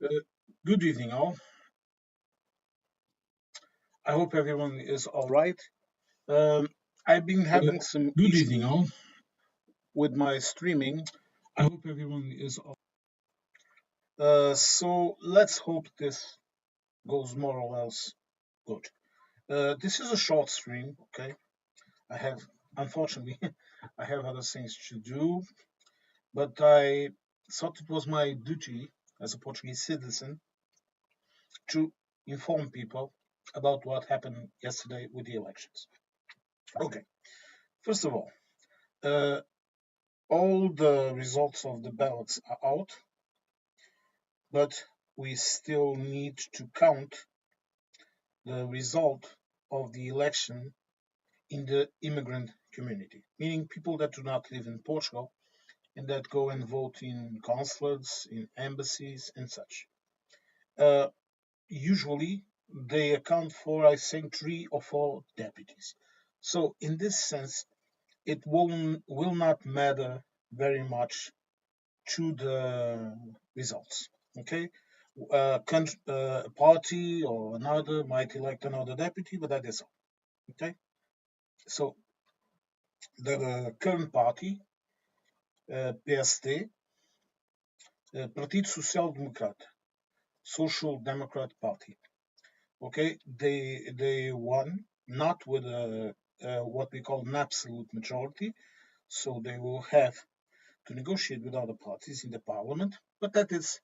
Uh, Good evening, all. I hope everyone is all right. Um, I've been having some Good issues evening, all. with my streaming, I hope everyone is all. so let's hope this goes more or less good. This is a short stream, okay? I have, unfortunately, I have other things to do, but I thought it was my duty as a Portuguese citizen to inform people about what happened yesterday with the elections. Okay, first of uh, all the results of the ballots are out, but we still need to count the result of the election in the immigrant community, meaning people that do not live in Portugal and that go and vote in consulates, in embassies, and such. Uh, Usually, they account for, I think, 3 or 4 deputies. So, in this sense, it will not matter very much to the results. Okay, a party or another might elect another deputy, but that is all. Okay, so the current party, PSD, Partido Social Democrata, Social Democrat Party. Okay, they won not with what we call an absolute majority, so they will have to negotiate with other parties in the parliament, but that is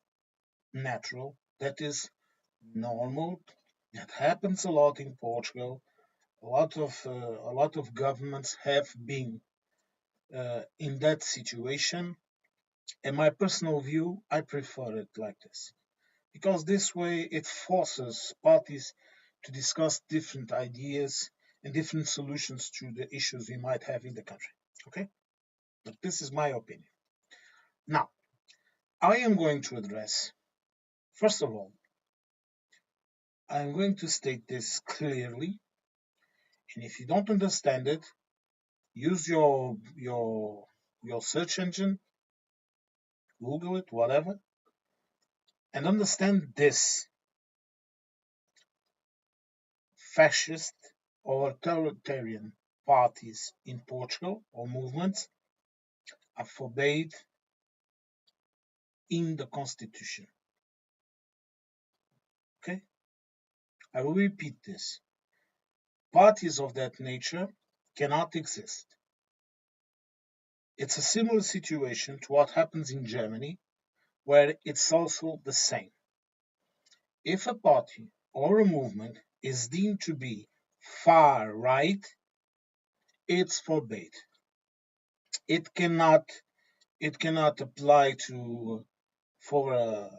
natural. That is normal. That happens a lot in Portugal. A lot of governments have been in that situation. In my personal view, I prefer it like this because this way it forces parties to discuss different ideas and different solutions to the issues we might have in the country. Okay, but this is my opinion. Now, I am going to address, first of all, I'm going to state this clearly, and if you don't understand it, use your search engine, Google it, whatever, and understand this: fascist or authoritarian parties in Portugal or movements are forbade in the constitution. Okay, I will repeat this: parties of that nature cannot exist. It's a similar situation to what happens in Germany, where it's also the same. If a party or a movement is deemed to be far right, it's forbade. It cannot it cannot apply to for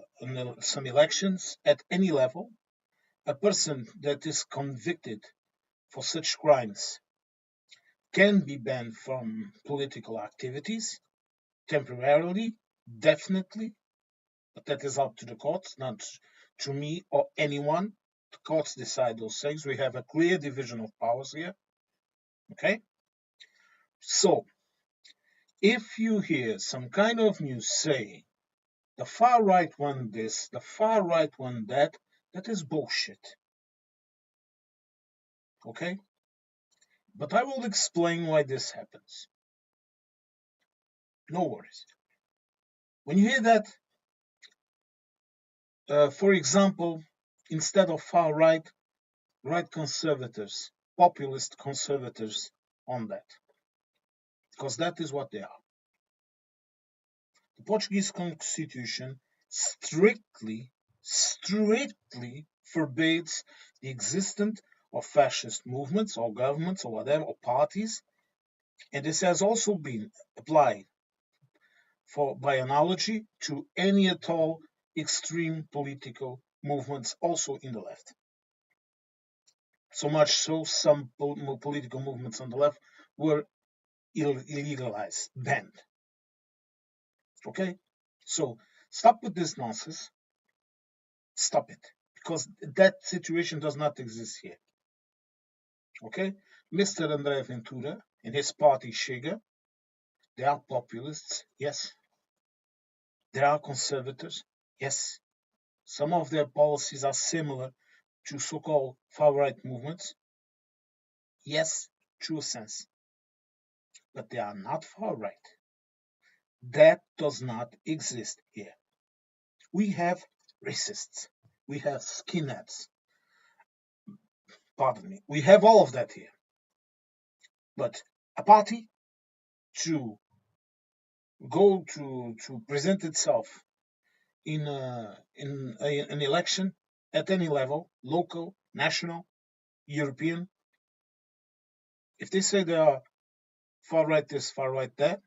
some elections at any level. A person that is convicted for such crimes can be banned from political activities temporarily, definitely, but that is up to the courts, not to me or anyone. The courts decide those things. We have a clear division of powers here. Okay? So, if you hear some kind of news saying the far right one this, the far right one that, that is bullshit. Okay? But I will explain why this happens. No worries. When you hear that, for example, instead of far right, right conservators, populist conservators on that, because that is what they are. The Portuguese constitution strictly forbids the existence of fascist movements or governments or whatever, or parties, and this has also been applied for by analogy to any at all extreme political movements also in the left. So much so, some political movements on the left were illegalized, banned. Okay? So stop with this nonsense. Stop it. Because that situation does not exist here. Okay? Mr. André Ventura and his party Chega, they are populists, yes. They are conservators, yes. Some of their policies are similar to so-called far-right movements. Yes, true sense, but they are not far-right. That does not exist here. We have racists, we have skinheads, pardon me, we have all of that here. But a party to to present itself in an election at any level, local, national, European, if they say they are far right this, far right that,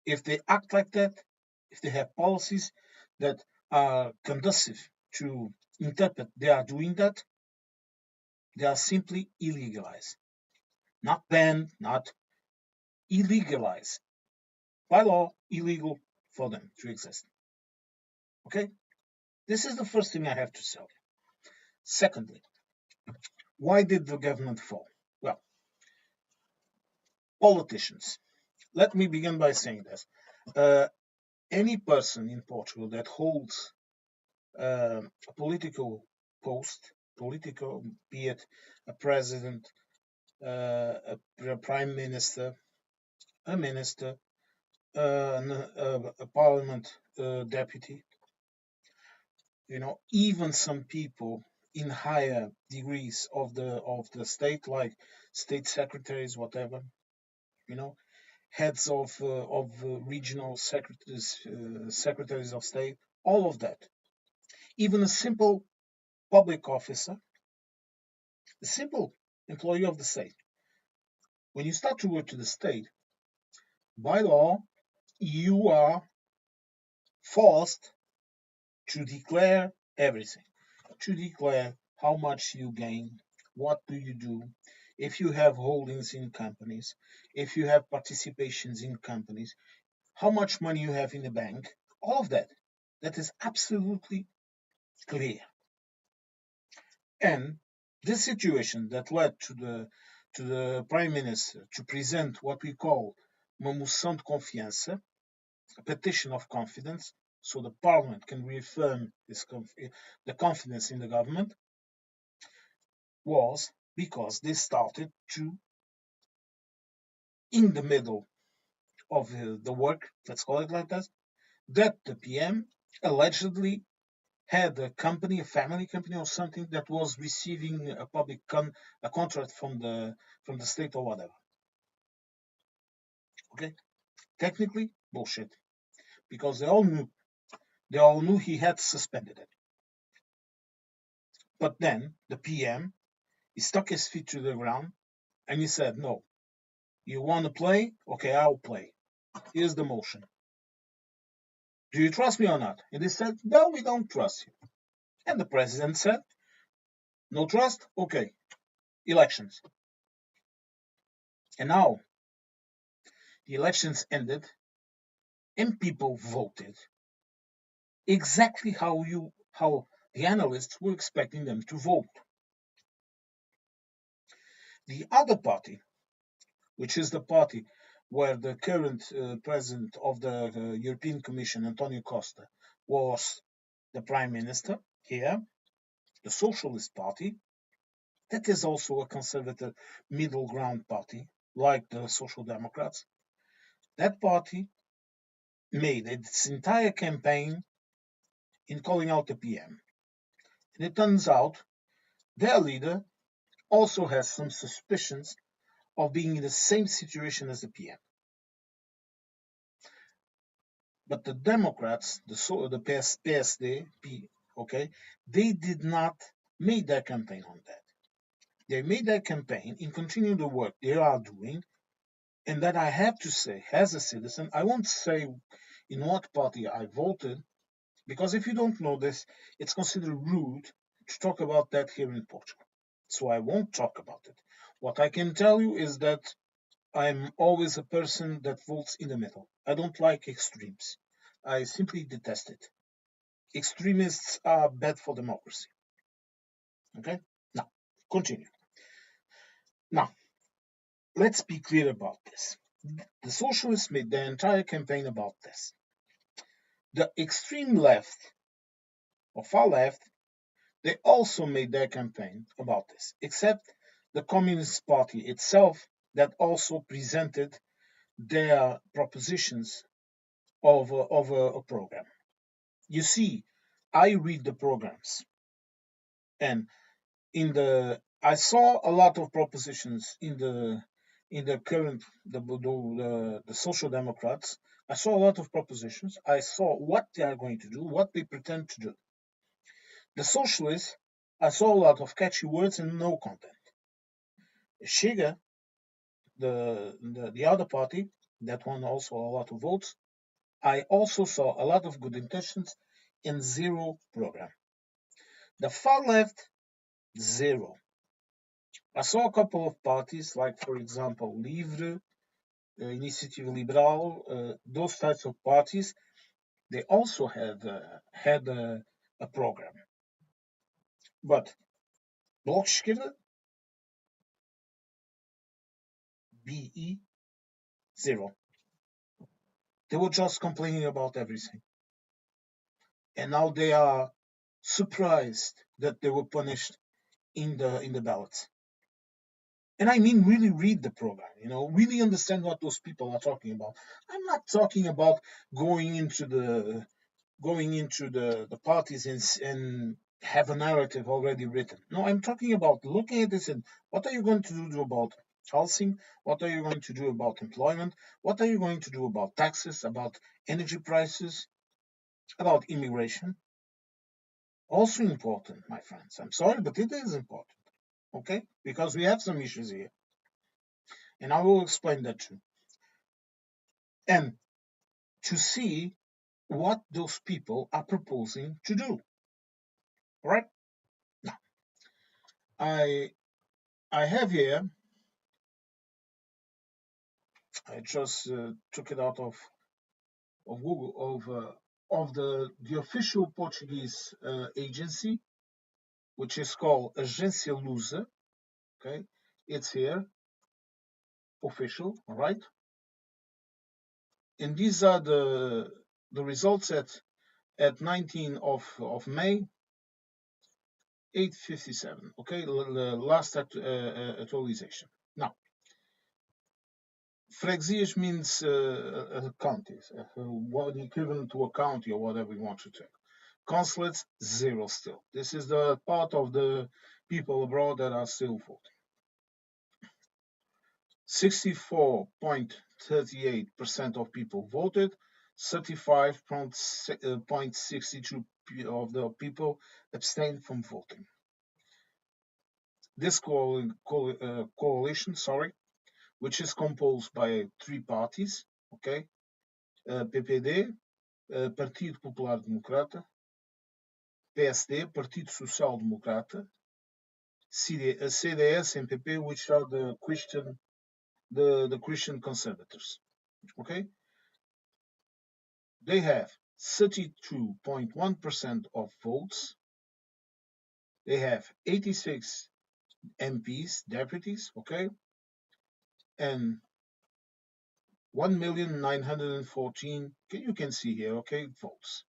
if they act like that, if they have policies that are conducive to interpret they are doing that, they are simply illegalized. Not banned, not illegalized. By law, illegal for them to exist. Okay? This is the first thing I have to say. Secondly, why did the government fall? Well, politicians. Let me begin by saying this. Uh, any person in Portugal that holds a political post, political, be it a president, a prime minister, a minister, a parliament deputy, even some people in higher degrees of the state, like state secretaries, whatever, you know, heads of regional secretaries of state, all of that. Even a simple public officer, a simple employee of the state. When you start to work to the state, by law, you are forced to declare everything, to declare how much you gain, what do you do, if you have holdings in companies, if you have participations in companies, how much money you have in the bank, all of that. That is absolutely clear. And this situation that led to the Prime Minister to present what we call uma moção de confiança, a petition of confidence, so the Parliament can reaffirm the confidence in the government, was because they started to, in the middle of the work, let's call it like that the PM allegedly had a company, a family company or something that was receiving a contract from the state or whatever. Okay, technically bullshit because they all knew he had suspended it. But then the PM he stuck his feet to the ground and he said, "No, you want to play? Okay, I'll play. Here's the motion. Do you trust me or not?" And they said, "No, we don't trust you." And the president said, "No trust? Okay, elections." And now the elections ended and people voted exactly how the analysts were expecting them to vote. The other party, which is the party where the current president of the European Commission, Antonio Costa, was the prime minister here, the Socialist Party, that is also a conservative middle ground party, like the Social Democrats. That party made its entire campaign in calling out the PM. And it turns out their leader also has some suspicions of being in the same situation as the PM. But the Democrats, the PSD, okay, they did not make their campaign on that. They made their campaign in continuing the work they are doing, and that I have to say, as a citizen, I won't say in what party I voted, because if you don't know this, it's considered rude to talk about that here in Portugal. So I won't talk about it. What I can tell you is that I'm always a person that votes in the middle. I don't like extremes. I simply detest it. Extremists are bad for democracy. Okay? Now, continue. Now, let's be clear about this. The socialists made their entire campaign about this. The extreme left or far left, they also made their campaign about this, except the Communist Party itself that also presented their propositions of a program. You see, I read the programs, and I saw a lot of propositions in the current the Social Democrats. I saw a lot of propositions. I saw what they are going to do, what they pretend to do. The Socialists, I saw a lot of catchy words and no content. Chega, the other party that won also a lot of votes, I also saw a lot of good intentions and zero program. The far left, zero. I saw a couple of parties, like for example, Livre, Initiative Liberal, those types of parties. They also had a program, but Bloc Esquerda, BE, zero. They were just complaining about everything, and now they are surprised that they were punished in the ballots. And I mean, really read the program, really understand what those people are talking about. I'm not talking about going into the parties and have a narrative already written. No, I'm talking about looking at this and what are you going to do about housing? What are you going to do about employment? What are you going to do about taxes, about energy prices, about immigration? Also important, my friends. I'm sorry, but it is important. Okay? Because we have some issues here. And I will explain that too. And to see what those people are proposing to do. Right? Now, I I have here, I just took it out of Google, of the official Portuguese agency, which is called Agência Lusa. Okay, it's here, official, all right? And these are the results at 19 of May, 8:57. Okay, the last actualization. Now, freguesias means counties, what equivalent to a county or whatever you want to take. Consulates, zero still. This is the part of the people abroad that are still voting. 64.38% of people voted. 35.62% of the people abstained from voting. This coalition, which is composed by three parties, okay? PPD, Partido Popular Democrata, PSD, Partido Social Democrata, CDS and PP, which are the Christian conservators. Okay, they have 32.1% of votes. They have 86 MPs, deputies. Okay, and 1,914. You can see here. Okay, votes.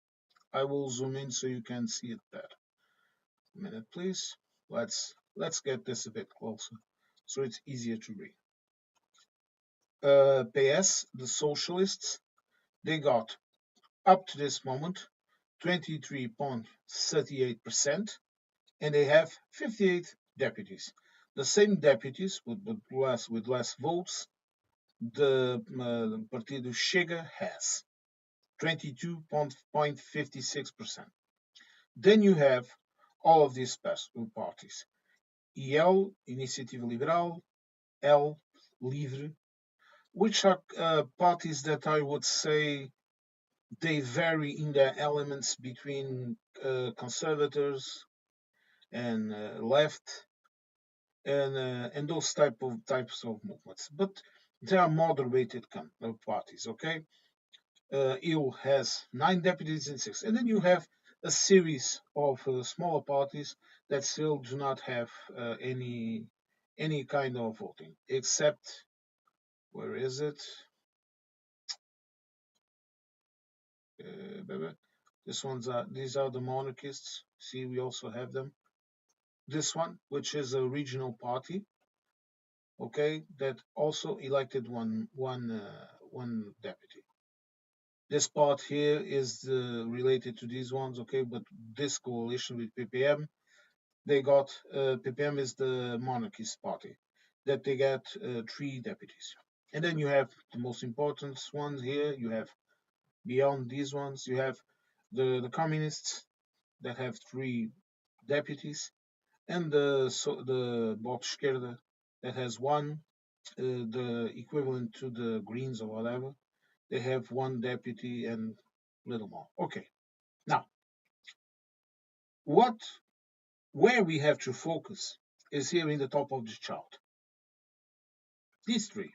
I will zoom in so you can see it better. A minute, please. Let's get this a bit closer so it's easier to read. PS, the socialists, they got up to this moment 23.38%, and they have 58 deputies. The same deputies with less votes the Partido Chega has 22.56%. Then you have all of these parties: EL, Iniciativa Liberal, L, Livre, which are parties that I would say they vary in their elements between conservators and left and those types of movements, but they are moderated parties. Okay, EU has 9 deputies and 6, and then you have a series of smaller parties that still do not have any kind of voting, except where is it? These are the monarchists. See, we also have them. This one, which is a regional party, okay, that also elected one deputy. This part here is related to these ones, okay, but this coalition with PPM, they got PPM is the monarchist party, that they get 3 deputies. And then you have the most important ones here. You have beyond these ones, you have the communists that have 3 deputies, and the Bloc Esquerda that has one, the equivalent to the Greens or whatever. They have 1 deputy and little more. Okay, now what where we have to focus is here in the top of the chart. These three,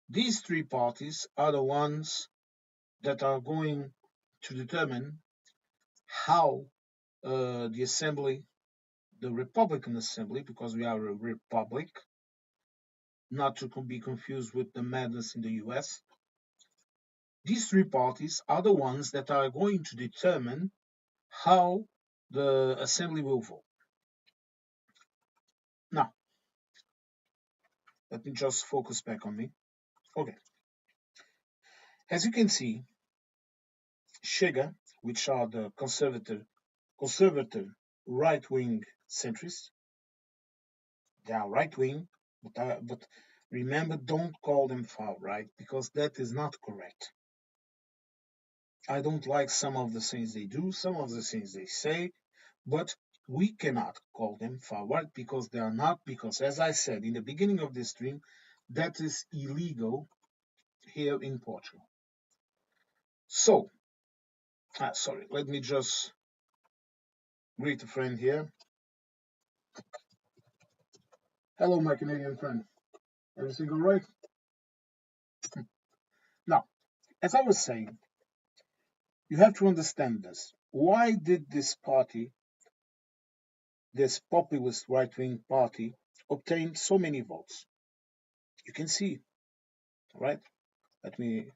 these 3 parties are the ones that are going to determine how the assembly, the Republican Assembly, because we are a republic, not to be confused with the madness in the US. These 3 parties are the ones that are going to determine how the assembly will vote. Now, let me just focus back on me. Okay. As you can see, Chega, which are the conservative right-wing centrists, they are right-wing, but remember, don't call them far right, because that is not correct. I don't like some of the things they do, some of the things they say, but we cannot call them far right because they are not, because as I said in the beginning of this stream, that is illegal here in Portugal. So, sorry, let me just greet a friend here. Hello, my Canadian friend. Everything all right? Now, as I was saying, you have to understand this. Why did this party, this populist right-wing party, obtain so many votes? You can see, right? Let me,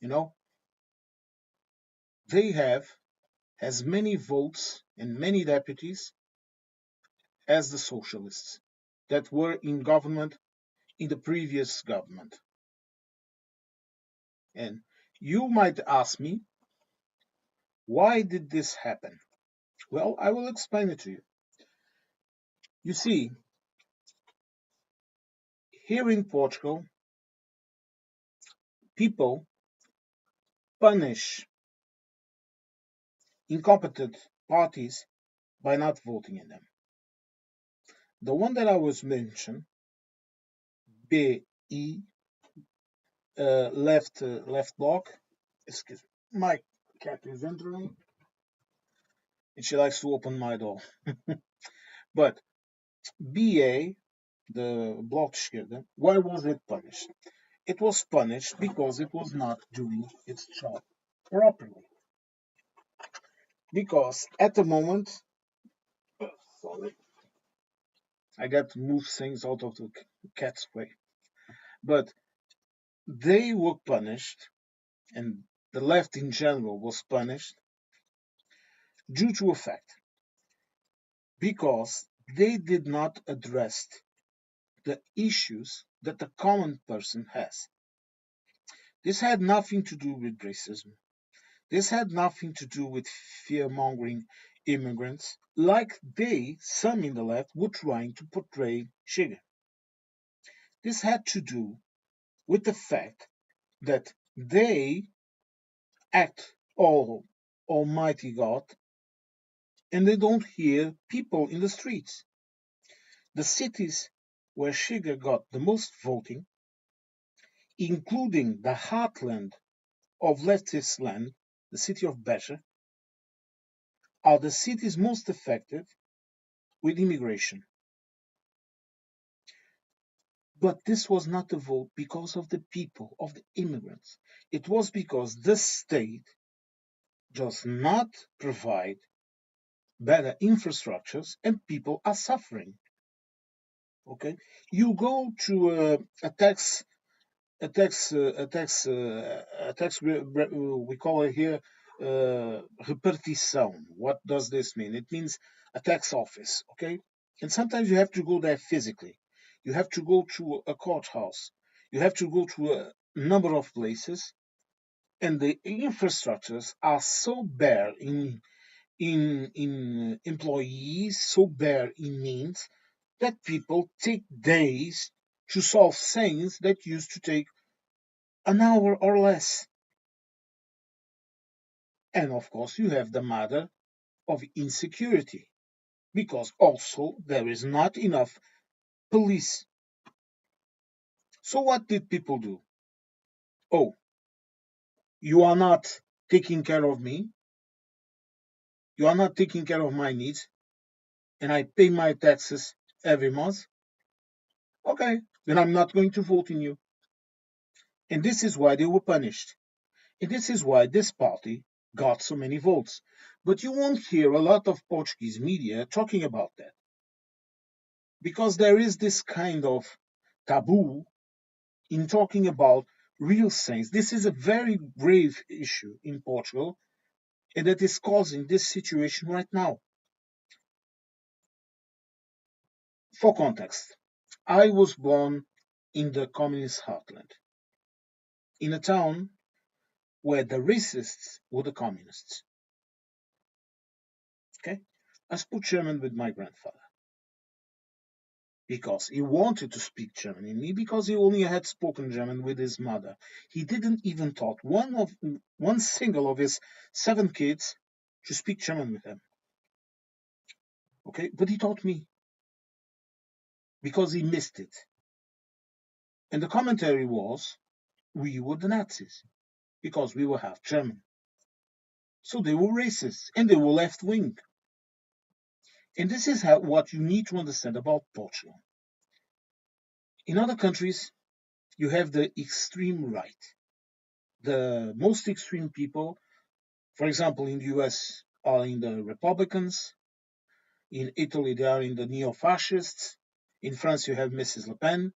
you know, they have as many votes and many deputies as the socialists that were in government in the previous government. And you might ask me, why did this happen? Well, I will explain it to you. You see, here in Portugal, people punish incompetent parties by not voting in them. The one that I was mentioned, BE, left block. Excuse me, my cat is entering, and she likes to open my door. But BA, the Bloc Esquerda, why was it punished? It was punished because it was not doing its job properly. Because at the moment, sorry, I got to move things out of the cat's way. But they were punished, and the left in general was punished due to a fact, because they did not address the issues that the common person has. This had nothing to do with racism. This had nothing to do with fear mongering immigrants, like some in the left, were trying to portray Chega. This had to do with the fact that they act all Almighty God and they don't hear people in the streets. The cities where Chega got the most voting, including the heartland of leftist land, the city of Beja, are the cities most affected with immigration. But this was not a vote because of the people, of the immigrants. It was because the state does not provide better infrastructures and people are suffering. Okay? You go to a tax we call it here repartição. What does this mean? It means a tax office, okay? And sometimes you have to go there physically. You have to go to a courthouse. You have to go to a number of places, and the infrastructures are so bare in employees, so bare in means that people take days to solve things that used to take an hour or less. And of course, you have the matter of insecurity, because also there is not enough police. So, what did people do? Oh, you are not taking care of me, you are not taking care of my needs, and I pay my taxes every month. Okay, then I'm not going to vote in you. And this is why they were punished. And this is why this party got so many votes. But you won't hear a lot of Portuguese media talking about that, because there is this kind of taboo in talking about real things. This is a very grave issue in Portugal, and that is causing this situation right now. For context, I was born in the communist heartland, in a town where the racists were the communists. Okay? I spoke German with my grandfather because he wanted to speak German in me, because he only had spoken German with his mother. He didn't even taught one single of his 7 kids to speak German with him. Okay, but he taught me because he missed it. And the commentary was, we were the Nazis because we were half German. So they were racist and they were left wing. And this is what you need to understand about Portugal. In other countries, you have the extreme right. The most extreme people, for example, in the US, are in the Republicans. In Italy, they are in the neo fascists. In France, you have Mrs. Le Pen.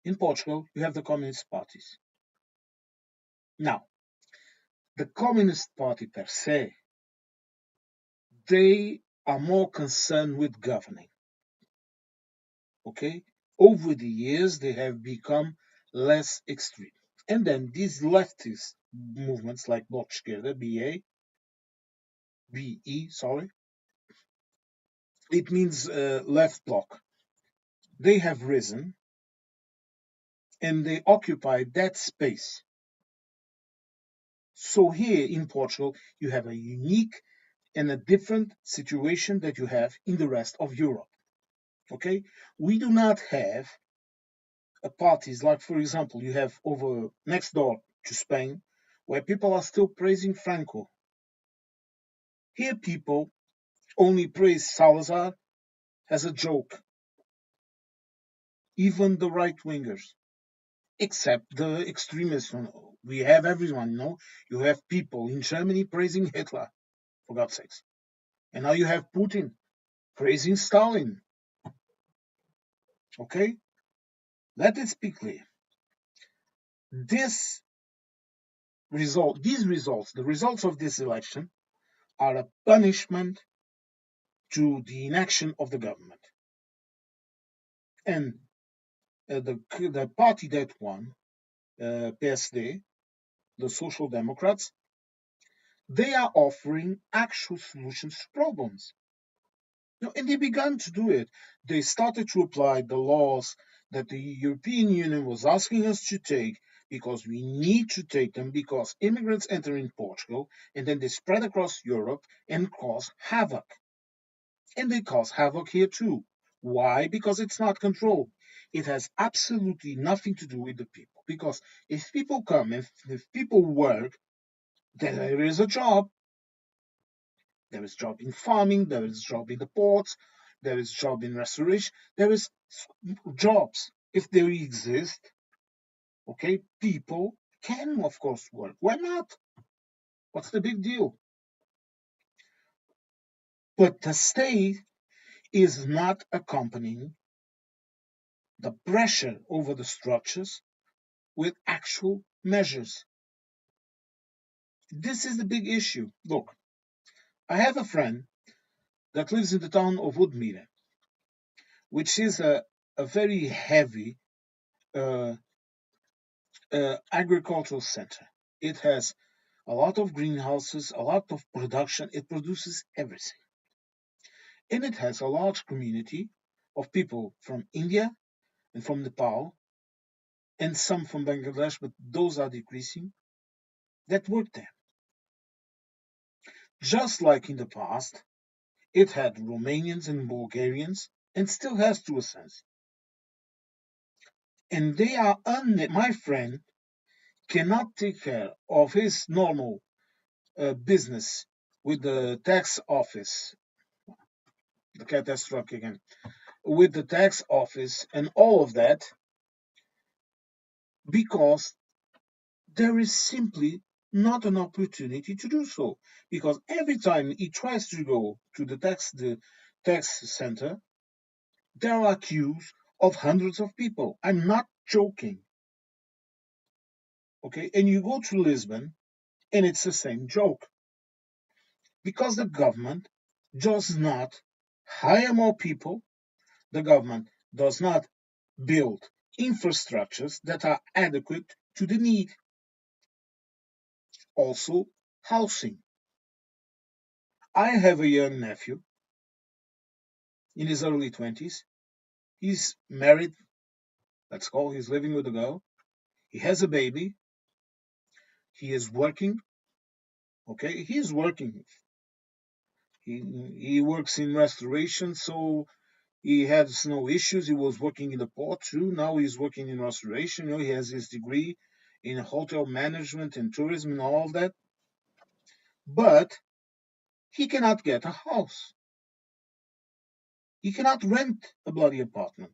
In Portugal, you have the communist parties. Now, the Communist Party per se, they are more concerned with governing. Okay? Over the years, they have become less extreme. And then these leftist movements like Bloc Esquerda, BE, sorry, it means left bloc. They have risen and they occupy that space. So here in Portugal, you have a unique and a different situation that you have in the rest of Europe. Okay, we do not have parties like, for example, you have over next door to Spain, where people are still praising Franco. Here, people only praise Salazar as a joke, even the right wingers, except the extremists. We have everyone, You have people in Germany praising Hitler, for God's sakes. And now you have Putin praising Stalin. Okay? Let it be clear. These results, the results of this election, are a punishment to the inaction of the government. And the party that won, PSD, the Social Democrats, they are offering actual solutions to problems. And they began to do it. They started to apply the laws that the European Union was asking us to take, because we need to take them, because immigrants enter in Portugal and then they spread across Europe and cause havoc. And they cause havoc here too. Why? Because it's not controlled. It has absolutely nothing to do with the people. Because if people come, if people work, then there is a job. There is job in farming, there is job in the ports, there is job in restoration, there is jobs. If they exist, okay, people can of course work. Why not? What's the big deal? But the state is not accompanying the pressure over the structures with actual measures. This is the big issue. Look, I have a friend that lives in the town of Woodmere, which is a very heavy uh, agricultural center. It has a lot of greenhouses, a lot of production. It produces everything. And it has a large community of people from India and from Nepal and some from Bangladesh, but those are decreasing, that work there. Just like in the past, it had Romanians and Bulgarians and still has to a sense. And they are my friend cannot take care of his normal business with the tax office. The cat has struck again. With the tax office and all of that, because there is simply not an opportunity to do so. Because every time he tries to go to the tax center, there are queues of hundreds of people. I'm not joking. Okay, and you go to Lisbon, and it's the same joke. Because the government does not hire more people, the government does not build infrastructures that are adequate to the need. Also, housing. I have a young nephew in his early 20s. He's married, let's call, he's living with a girl. He has a baby. He is working. Okay, he is working. He works in restoration, so he has no issues. He was working in the port too. Now he's working in restoration. You know, he has his degree in hotel management and tourism and all of that. But he cannot get a house. He cannot rent a bloody apartment.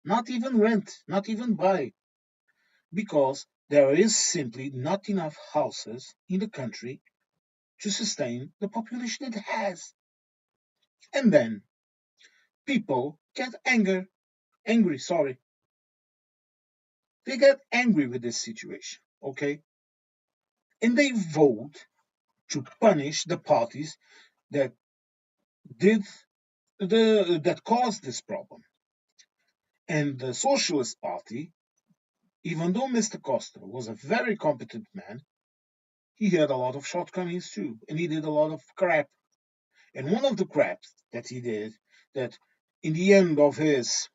Not even rent, not even buy. Because there is simply not enough houses in the country to sustain the population it has. And then people get angry, sorry. They get angry with this situation, okay? And they vote to punish the parties that did that caused this problem. And the Socialist Party, even though Mr. Costa was a very competent man, he had a lot of shortcomings too, and he did a lot of crap. And one of the craps that he did, that in the end of his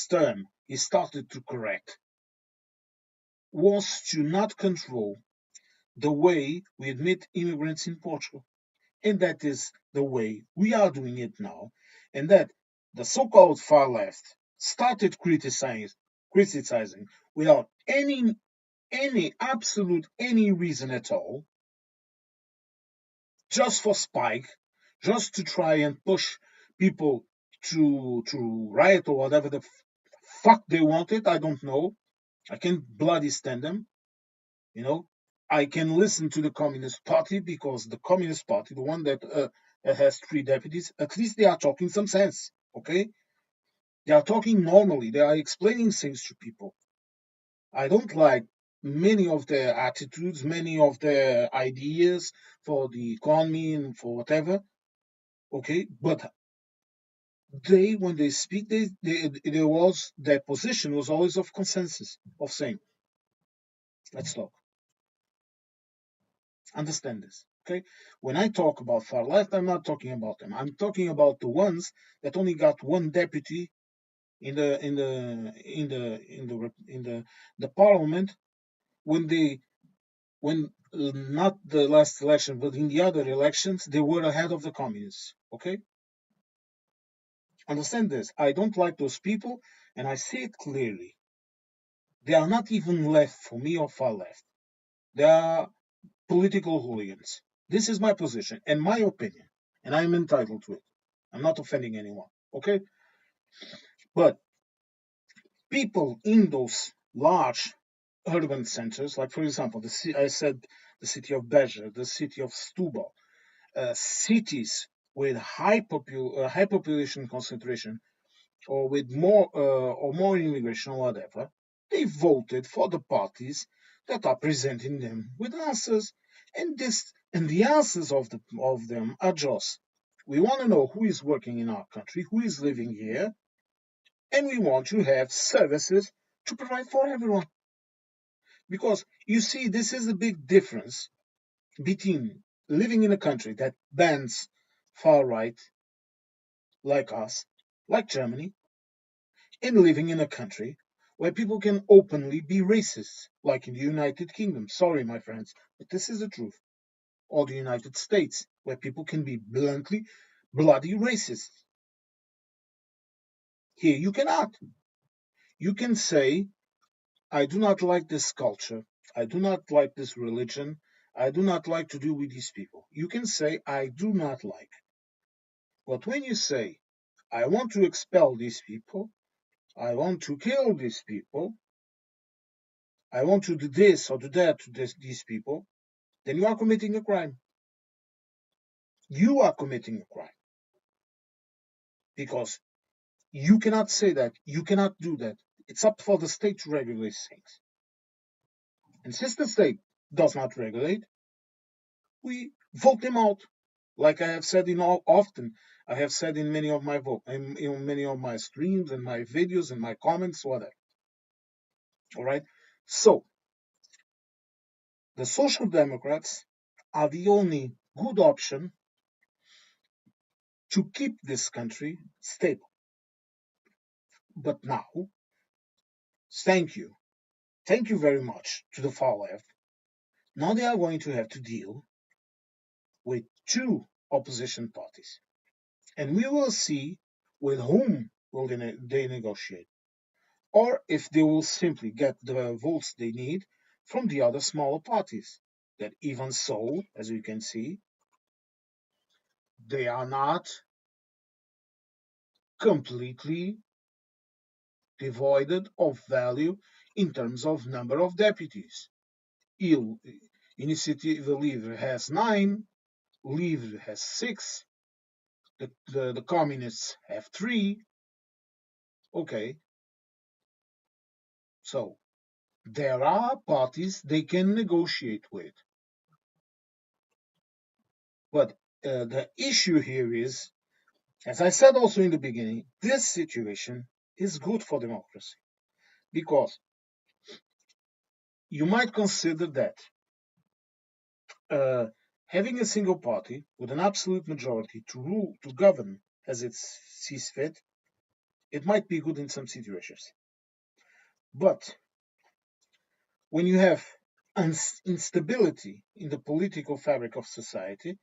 term he started to correct, was to not control the way we admit immigrants in Portugal. And that is the way we are doing it now. And that the so-called far left started criticizing without any absolute any reason at all, just for spike, just to try and push people to riot or whatever the fuck they wanted. I don't know. I can't bloody stand them. You know, I can listen to the Communist Party because the Communist Party, the one that has three deputies, at least they are talking some sense. Okay, they are talking normally. They are explaining things to people. I don't like many of their attitudes, many of their ideas for the economy and for whatever. Okay, but when they speak, there was their position was always of consensus of saying, let's talk. Understand this. Okay, when I talk about far left, I'm not talking about them. I'm talking about the ones that only got one deputy in the parliament when not the last election, but in the other elections, they were ahead of the communists. Okay, understand this. I don't like those people, and I say it clearly. They are not even left for me or far left. They are political hooligans. This is my position and my opinion, and I am entitled to it. I'm not offending anyone. Okay, but people in those large urban centers, like for example, I said the city of Beja, the city of Setúbal, cities with high population concentration or with more immigration or whatever, They voted for the parties that are presenting them with answers. And the answers of them are just, we want to know who is working in our country, who is living here, and we want to have services to provide for everyone. Because you see, this is a big difference between living in a country that bans far right, like us, like Germany, and living in a country where people can openly be racist, like in the United Kingdom. Sorry, my friends, but this is the truth. Or the United States, where people can be bluntly bloody racist. Here you cannot. You can say, I do not like this culture. I do not like this religion. I do not like to do with these people. You can say, I do not like. But when you say, I want to expel these people, I want to kill these people, I want to do this or do that to these people, then you are committing a crime. You are committing a crime because you cannot say that. You cannot do that. It's up for the state to regulate things. And since the state does not regulate, we vote them out. Like I have said in all often, I have said in many of my in many of my streams and my videos and my comments, whatever. All right. So the Social Democrats are the only good option to keep this country stable. But now, thank you. Thank you very much to the far left. Now they are going to have to deal with two opposition parties. And we will see with whom will they negotiate. Or if they will simply get the votes they need from the other smaller parties. That even so, as you can see, they are not completely devoid of value in terms of number of deputies. Il, Initiative Livre has 9, Livre has 6, the communists have 3. Okay, so there are parties they can negotiate with. But the issue here is, as I said also in the beginning, this situation is good for democracy because you might consider that uh, having a single party with an absolute majority to rule, to govern as it sees fit, it might be good in some situations. But when you have instability in the political fabric of society,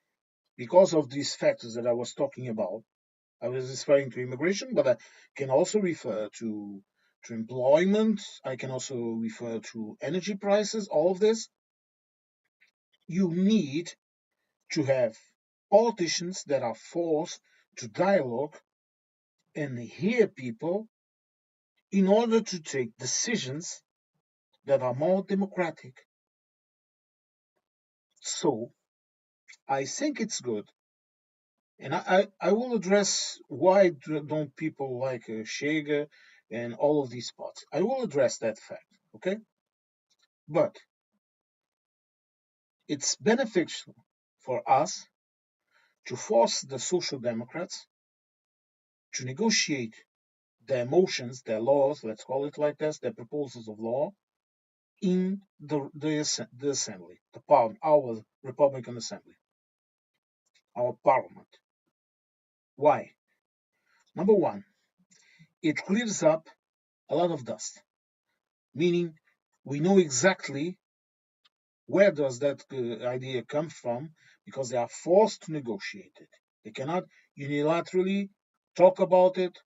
because of these factors that I was talking about, I was referring to immigration, but I can also refer to employment. I can also refer to energy prices. All of this, you need to have politicians that are forced to dialogue and hear people in order to take decisions that are more democratic. So I think it's good. And I will address why don't people like Shega and all of these spots. I will address that fact, okay? But it's beneficial for us to force the Social Democrats to negotiate their motions, their laws, let's call it like this, their proposals of law in the assembly, our Republican Assembly, our parliament. Why? Number one, it clears up a lot of dust, meaning we know exactly where does that idea come from because they are forced to negotiate it. They cannot unilaterally talk about it,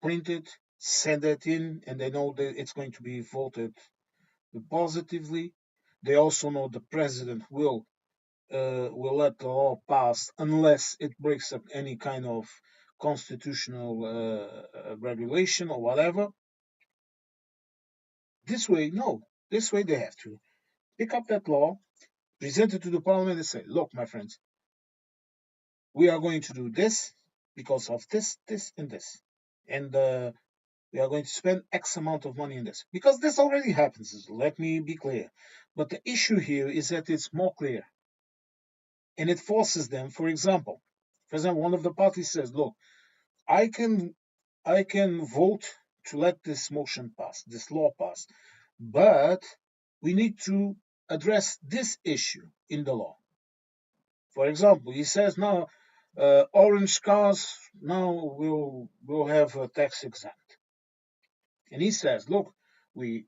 print it, send it in, and they know that it's going to be voted positively. They also know the president will let the law pass unless it breaks up any kind of constitutional regulation or whatever. This way, no. This way, they have to pick up that law, present it to the parliament, and say, "Look, my friends, we are going to do this because of this, this, and this." And We are going to spend X amount of money on this. Because this already happens, let me be clear. But the issue here is that it's more clear. And it forces them, for example, one of the parties says, look, I can I can vote to let this motion pass, this law pass, but we need to address this issue in the law. For example, he says now orange cars now will have a tax exempt, and he says, look, we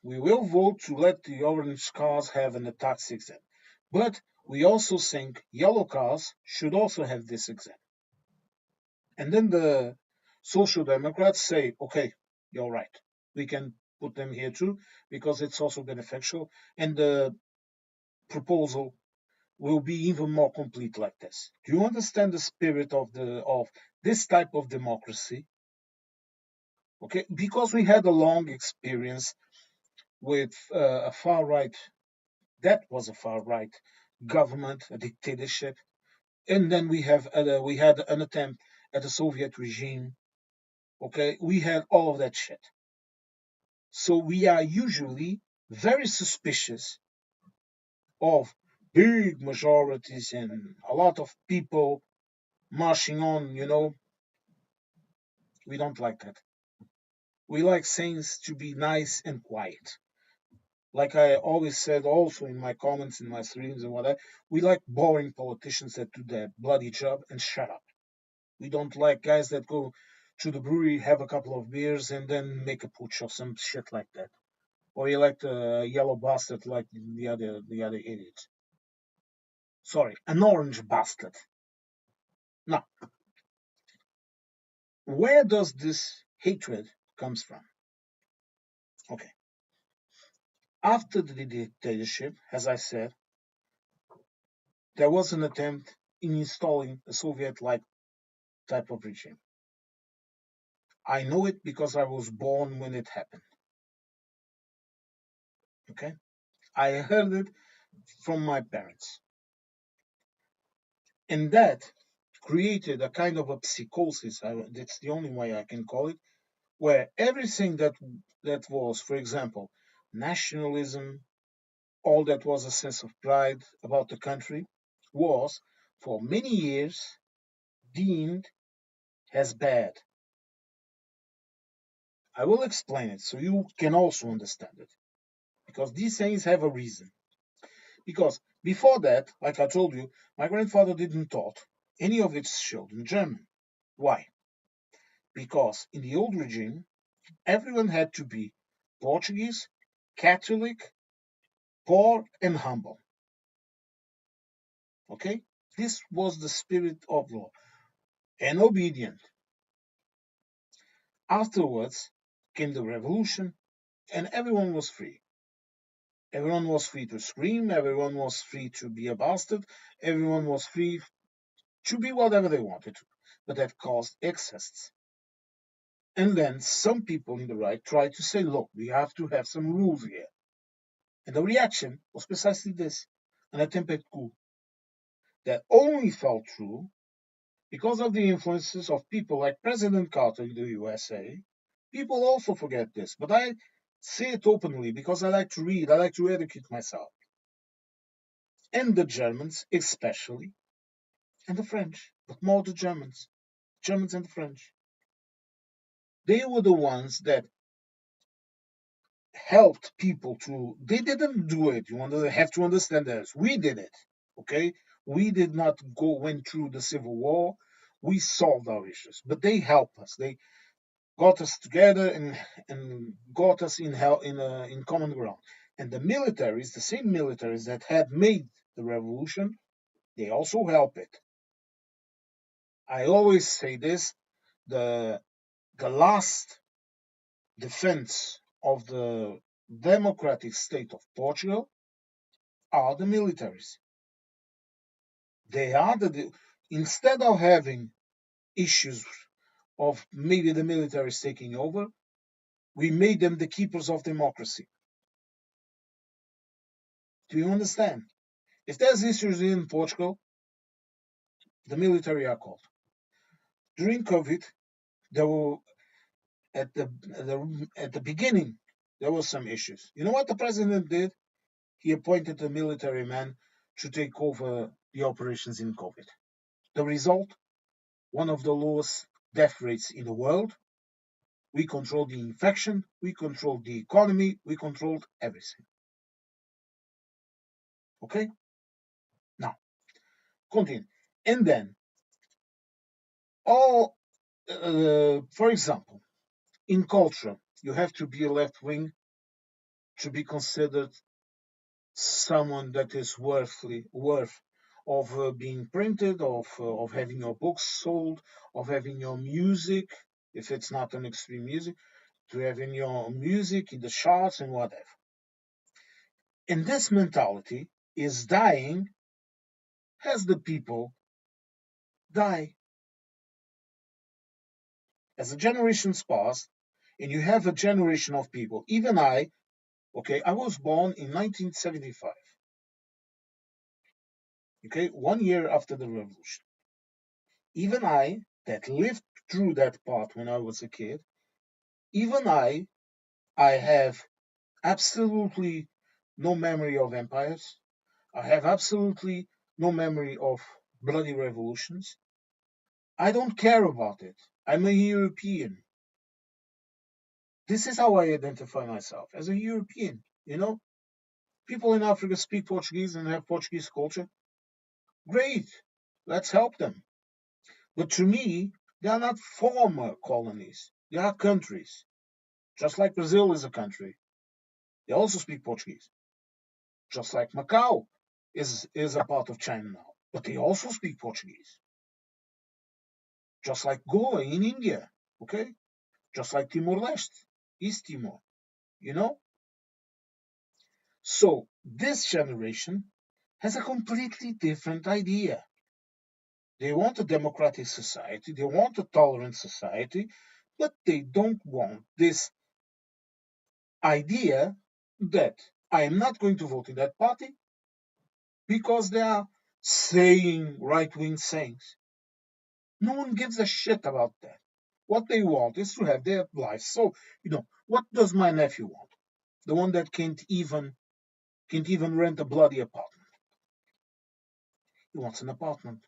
will vote to let the orange cars have a tax exempt, but we also think yellow cars should also have this exempt. And then the social democrats say, okay, you're right, we can put them here too because it's also beneficial, and the proposal will be even more complete like this. Do you understand the spirit of this type of democracy? Okay, because we had a long experience with a far right, that was a far right government, a dictatorship, and then we had an attempt at the Soviet regime. Okay, we had all of that shit. So we are usually very suspicious of big majorities and a lot of people marching on, we don't like that. We like things to be nice and quiet. Like I always said also in my comments, in my streams and whatever, we like boring politicians that do their bloody job and shut up. We don't like guys that go to the brewery, have a couple of beers, and then make a putsch or some shit like that. Or you like the yellow bastard like the other idiot. Sorry, an orange bastard. Now, where does this hatred comes from? Okay. After the dictatorship, as I said, there was an attempt in installing a Soviet-like type of regime. I know it because I was born when it happened. Okay, I heard it from my parents, and that created a kind of a psychosis. That's the only way I can call it, where everything that was, for example, nationalism, all that was a sense of pride about the country, was for many years deemed as bad. I will explain it so you can also understand it, because these things have a reason. Because before that, like I told you, my grandfather didn't taught any of his children German. Why? Because in the old regime, everyone had to be Portuguese, Catholic, poor, and humble. Okay? This was the spirit of law and obedient. Afterwards came the revolution, and everyone was free. Everyone was free to scream, everyone was free to be a bastard, everyone was free to be whatever they wanted to. But that caused excesses. And then some people in the right tried to say, look, we have to have some rules here. And the reaction was precisely this, an attempted coup that only fell through because of the influences of people like President Carter in the USA. People also forget this, but I say it openly because I like to read, I like to educate myself. And the Germans, especially, and the French, but more the Germans and the French. They were the ones that helped people to. They didn't do it. Have to understand this. We did it. Okay, we did not go went through the civil war. We solved our issues, but they helped us. They got us together and got us in common ground. And the militaries, the same militaries that had made the revolution, they also help it. I always say this: the the last defense of the democratic state of Portugal are the militaries. They are instead of having issues of maybe the military is taking over, we made them the keepers of democracy. Do you understand? If there's issues in Portugal, the military are called. During COVID, there were at the beginning there was some issues. You know what the president did? He appointed a military man to take over the operations in COVID. The result: one of the lowest death rates in the world. We controlled the infection, we controlled the economy, we controlled everything. Okay? Now, continue. And then, for example, in culture, you have to be a left wing to be considered someone that is worth of being printed, of having your books sold, of having your music, if it's not an extreme music, to having your music in the charts and whatever. And this mentality is dying as the people die. As the generations pass, and you have a generation of people, even I, okay, I was born in 1975, okay, 1 year after the revolution. Even I, that lived through that part when I was a kid, even I have absolutely no memory of empires. I have absolutely no memory of bloody revolutions. I don't care about it. I'm a European. This is how I identify myself, as a European. People in Africa speak Portuguese and have Portuguese culture. Great. Let's help them. But to me, they are not former colonies. They are countries. Just like Brazil is a country. They also speak Portuguese. Just like Macau is a part of China now. But they also speak Portuguese. Just like Goa in India. Okay? Just like Timor-Leste, East Timor. You know? So this generation has a completely different idea. They want a democratic society, they want a tolerant society, but they don't want this idea that I am not going to vote in that party because they are saying right wing things. No one gives a shit about that. What they want is to have their life. So, what does my nephew want? The one that can't even rent a bloody apartment. He wants an apartment.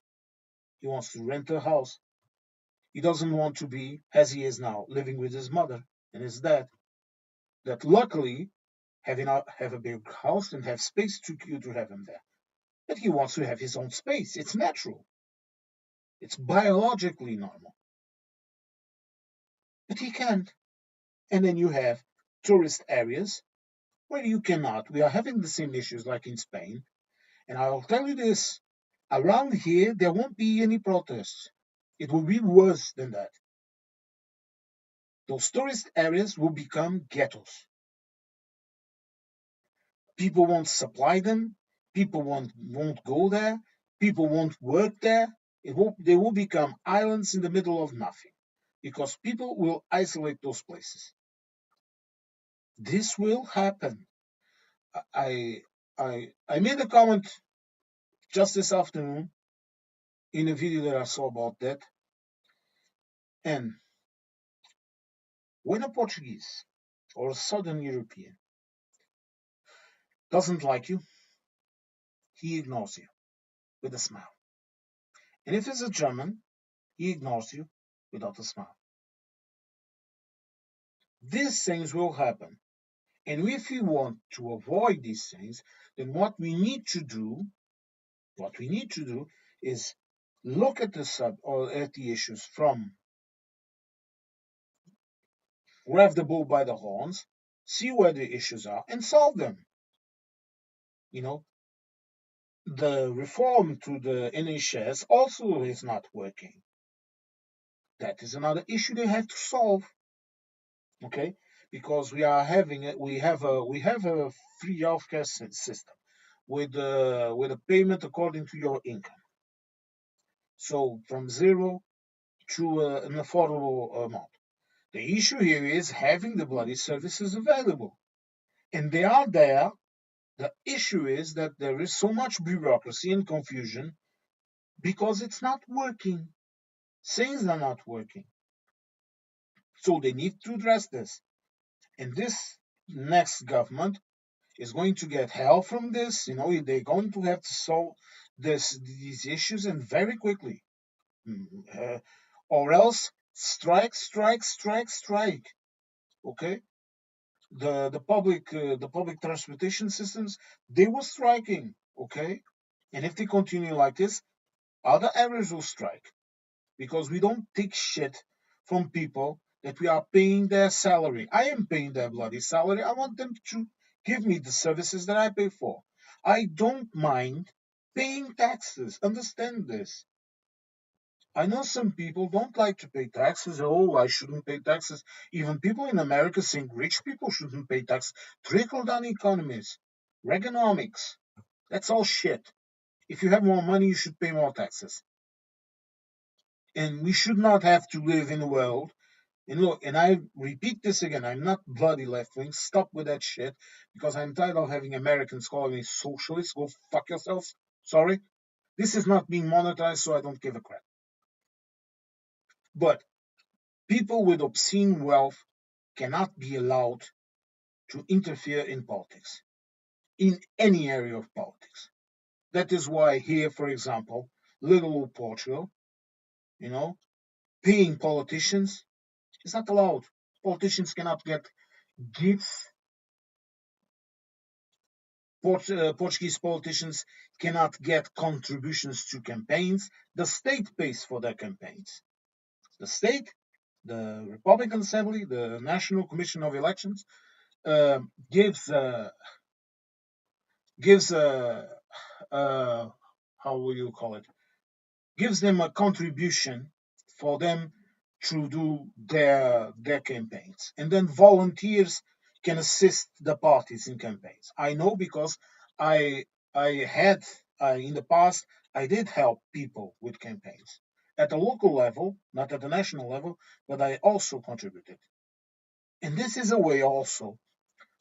He wants to rent a house. He doesn't want to be, as he is now, living with his mother and his dad. That luckily have a big house and have space to have him there. But he wants to have his own space. It's natural. It's biologically normal. But he can't. And then you have tourist areas where you cannot. We are having the same issues like in Spain. And I'll tell you this, around here, there won't be any protests. It will be worse than that. Those tourist areas will become ghettos. People won't supply them. People won't go there. People won't work there. They will become islands in the middle of nothing because people will isolate those places. This will happen. I I made a comment just this afternoon in a video that I saw about that. And when a Portuguese or a Southern European doesn't like you, he ignores you with a smile. And if it's a German, he ignores you without a smile. These things will happen. And if we want to avoid these things, then what we need to do is look at the issues from grab the bull by the horns, see where the issues are, and solve them. You know, the reform to the NHS also is not working. That is another issue they have to solve. Okay, because we have a free healthcare system with a payment according to your income. So from zero to an affordable amount. The issue here is having the bloody services available, and they are there. The issue is that there is so much bureaucracy and confusion because it's not working. Things are not working. So they need to address this. And this next government is going to get help from this. They're going to have to solve these issues and very quickly. Mm, or else strike, strike, strike, strike. Okay? The public transportation systems, they were striking. Okay? And if they continue like this, other areas will strike because we don't take shit from people that we are paying their salary. I am paying their bloody salary. I want them to give me the services that I pay for. I don't mind paying taxes. Understand this. I know some people don't like to pay taxes. Oh, I shouldn't pay taxes. Even people in America think rich people shouldn't pay taxes. Trickle down economies, Reaganomics. That's all shit. If you have more money, you should pay more taxes. And we should not have to live in a world. And look, and I repeat this again, I'm not bloody left wing. Stop with that shit because I'm tired of having Americans calling me socialists. Go fuck yourselves. Sorry. This is not being monetized, so I don't give a crap. But people with obscene wealth cannot be allowed to interfere in politics, in any area of politics. That is why here, for example, little old Portugal, you know, paying politicians is not allowed. Politicians cannot get gifts. Portuguese politicians cannot get contributions to campaigns. The state pays for their campaigns. The state, the Republican Assembly, the National Commission of Elections, uh, gives gives uh, how will you call it? Gives them a contribution for them to do their campaigns, and then volunteers can assist the parties in campaigns. I know because I I had in the past I did help people with campaigns at a local level, not at the national level, but I also contributed. And this is a way also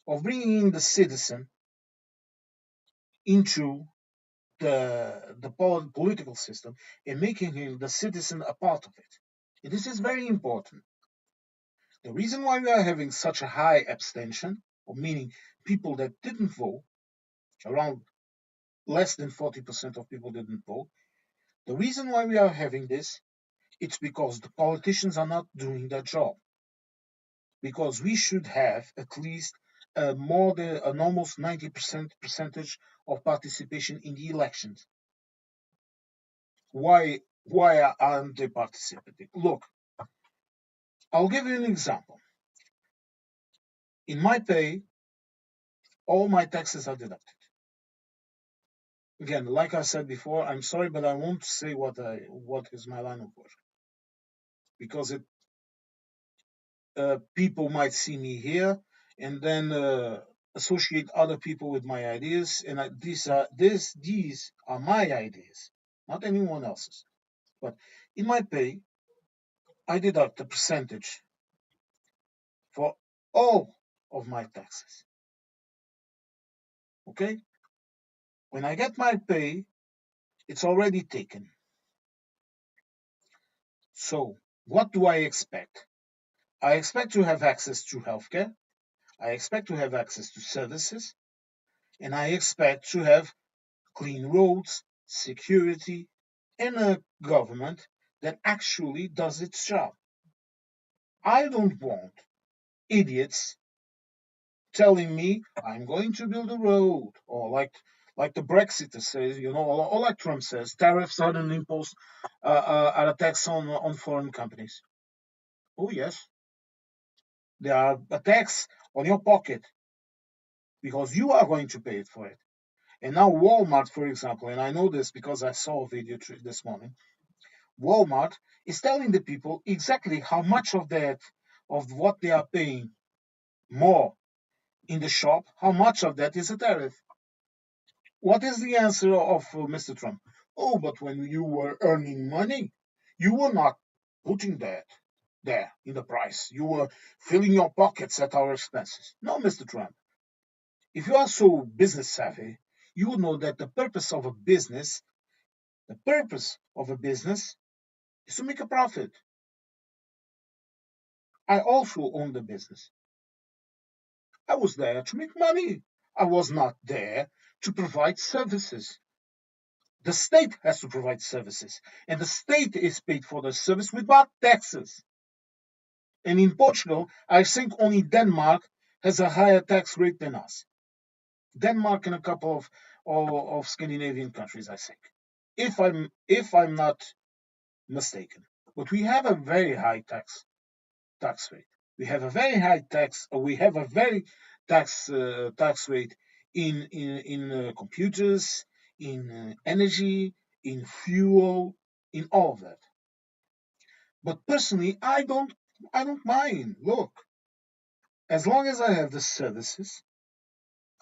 of bringing the citizen into the political system and making him the citizen a part of it. And this is very important. The reason why we are having such a high abstention, or meaning people that didn't vote, around less than 40% of people didn't vote, the reason why we are having this, it's because the politicians are not doing their job. Because we should have at least more than an almost 90% percentage of participation in the elections. Why aren't they participating? Look, I'll give you an example. In my pay, all my taxes are deducted. Again, like I said before, I'm sorry, but I won't say what is my line of work because people might see me here and then associate other people with my ideas, and these are my ideas, not anyone else's. But in my pay, I deduct a percentage for all of my taxes. Okay, when I get my pay, it's already taken. So what do I expect? I expect to have access to healthcare. I expect to have access to services, and I expect to have clean roads, security, and a government that actually does its job. I don't want idiots telling me I'm going to build a road, or like the Brexiter says, or like Trump says, tariffs are an impulse, are a tax on foreign companies. Oh yes, they are a tax on your pocket because you are going to pay it for it. And now Walmart, for example, and I know this because I saw a video this morning. Walmart is telling the people exactly how much of what they are paying more in the shop, how much of that is a tariff. What is the answer of Mr. Trump? Oh, but when you were earning money, you were not putting that there in the price. You were filling your pockets at our expenses. No, Mr. Trump. If you are so business savvy, you would know that the purpose of a business is to make a profit. I also owned a business. I was there to make money. I was not there to provide services. The state has to provide services, and the state is paid for the service without taxes. And in Portugal, I think only Denmark has a higher tax rate than us. Denmark and a couple of Scandinavian countries, I think, if I'm not mistaken. But we have a very high tax rate. We have a very high tax. We have a very tax rate in computers, in energy, in fuel, in all of that. But personally, I don't mind. Look, as long as I have the services,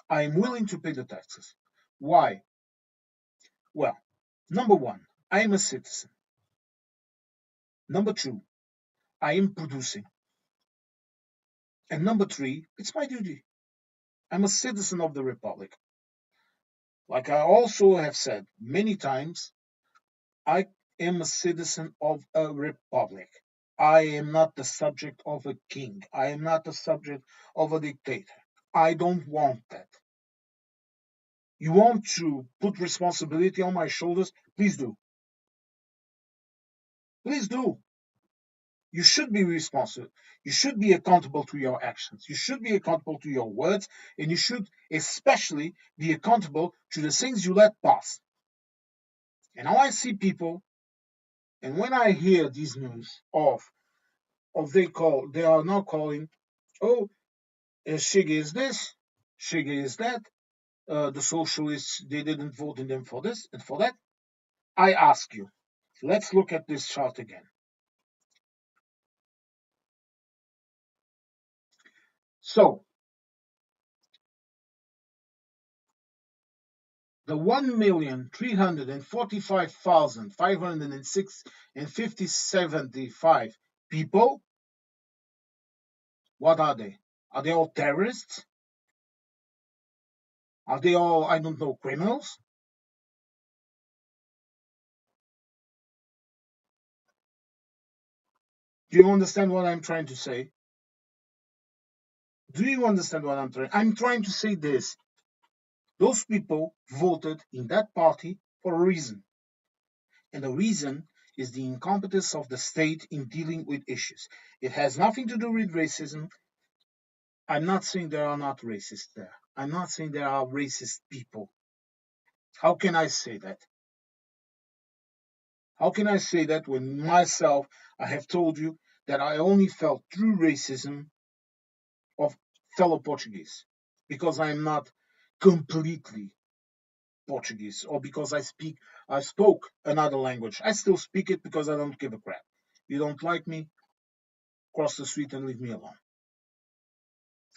I am willing to pay the taxes. Why? Well, number one, I am a citizen. Number two, I am producing. And number three, it's my duty. I'm a citizen of the Republic. Like I also have said many times, I am a citizen of a republic. I am not the subject of a king. I am not the subject of a dictator. I don't want that. You want to put responsibility on my shoulders? Please do. Please do. You should be responsible. You should be accountable to your actions. You should be accountable to your words, and you should especially be accountable to the things you let pass. And now I see people, and when I hear these news of they are now calling, oh, Shige is this, Shige is that. The socialists, they didn't vote in them for this and for that. I ask you, let's look at this chart again. So the 1,345,506 and 5075 people, what are they? Are they all terrorists? Are they all, I don't know, criminals? Do you understand what I'm trying to say? Do you understand what I'm trying? I'm trying to say this. Those people voted in that party for a reason. And the reason is the incompetence of the state in dealing with issues. It has nothing to do with racism. I'm not saying there are not racists there. I'm not saying there are racist people. How can I say that? How can I say that when myself, I have told you that I only felt true racism of fellow Portuguese because I am not completely Portuguese or because I spoke another language. I still speak it because I don't give a crap. You don't like me, cross the street and leave me alone.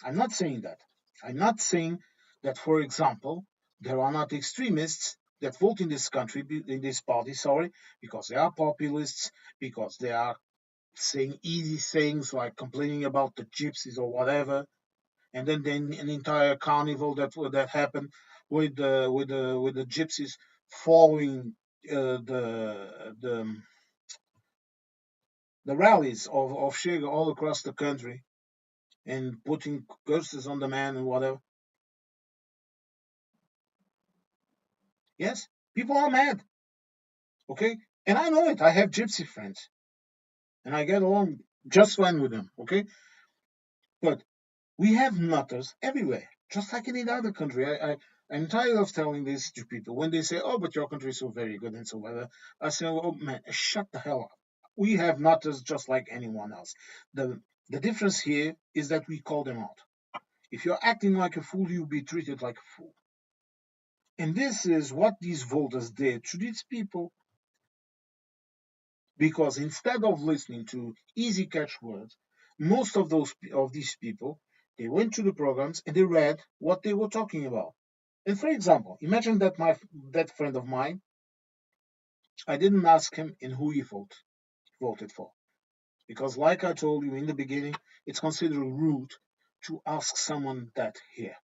I'm not saying that. I'm not saying that, for example, there are not extremists that vote in this country, in this party, sorry, because they are populists, because they are saying easy things like complaining about the gypsies or whatever, and then an entire carnival that happened with the gypsies following the rallies of Chega all across the country and putting curses on the man and whatever. Yes, people are mad. Okay, and I know it. I have gypsy friends, and I get along just fine with them. Okay, but we have nutters everywhere, just like in any other country. I'm tired of telling this to people when they say, "Oh, but your country is so very good and so well." I say, "Oh man, shut the hell up." We have nutters just like anyone else. The difference here is that we call them out. If you're acting like a fool, you'll be treated like a fool. And this is what these voters did to these people. Because instead of listening to easy catchwords, most of these people they went to the programs and they read what they were talking about. And for example, imagine that friend of mine, I didn't ask him in who he voted for. Because like I told you in the beginning, it's considered rude to ask someone that here.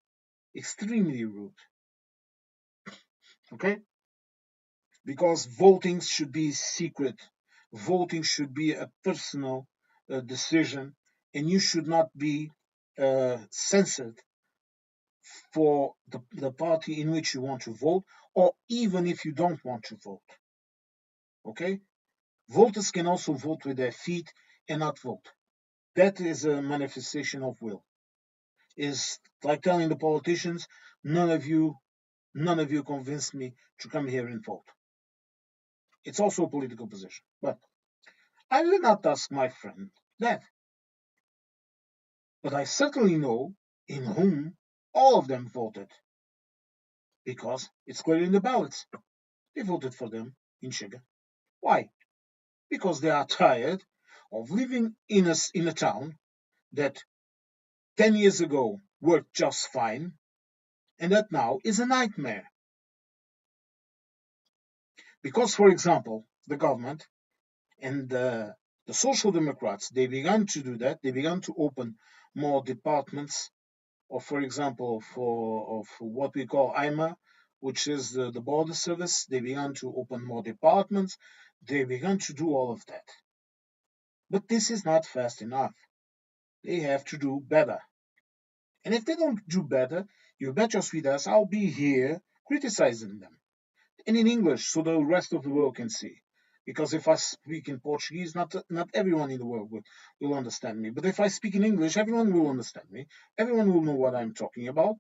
Extremely rude. Okay? Because voting should be secret. Voting should be a personal decision, and you should not be censored for the party in which you want to vote, or even if you don't want to vote. Okay? Voters can also vote with their feet and not vote. That is a manifestation of will. Is like telling the politicians, none of you, none of you convinced me to come here and vote. It's also a political position. But I did not ask my friend that. But I certainly know in whom all of them voted, because it's clear in the ballots. They voted for them in Shiga. Why? Because they are tired of living in a town that 10 years ago worked just fine and that now is a nightmare. Because, for example, the government and the Social Democrats, they began to do that. They began to open more departments, or for example, of what we call IMA, which is the border service. They began to open more departments. They began to do all of that. But this is not fast enough. They have to do better. And if they don't do better, you bet your sweet ass I'll be here criticizing them. And in English, so the rest of the world can see. Because if I speak in Portuguese, not everyone in the world will understand me. But if I speak in English, everyone will understand me. Everyone will know what I'm talking about.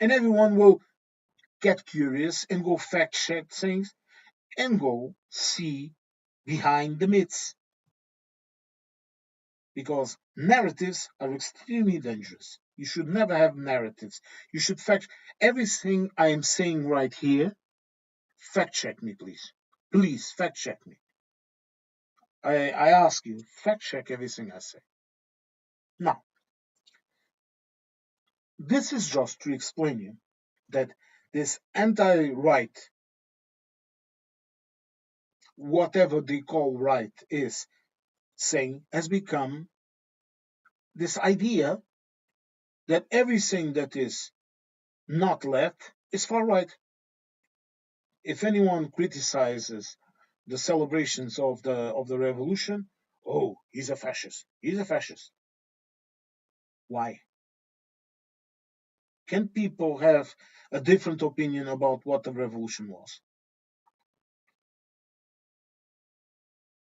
And everyone will get curious and go fact check things and go see behind the myths. Because narratives are extremely dangerous. You should never have narratives. You should fact everything I am saying right here. Fact check me, please. Please fact check me. I ask you, fact check everything I say. Now, this is just to explain you that this anti-right, whatever they call right is, saying has become this idea that everything that is not left is far right. If anyone criticizes the celebrations of the revolution, oh, he's a fascist. He's a fascist. Why? Can people have a different opinion about what the revolution was?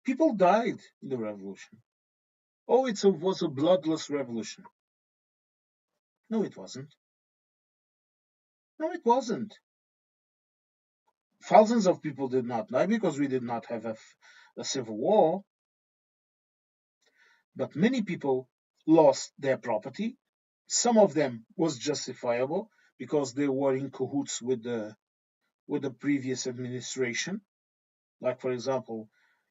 People died in the revolution. Oh, was a bloodless revolution. No, it wasn't. No, it wasn't. Thousands of people did not die because we did not have a civil war, but many people lost their property. Some of them was justifiable because they were in cahoots with the previous administration. Like for example,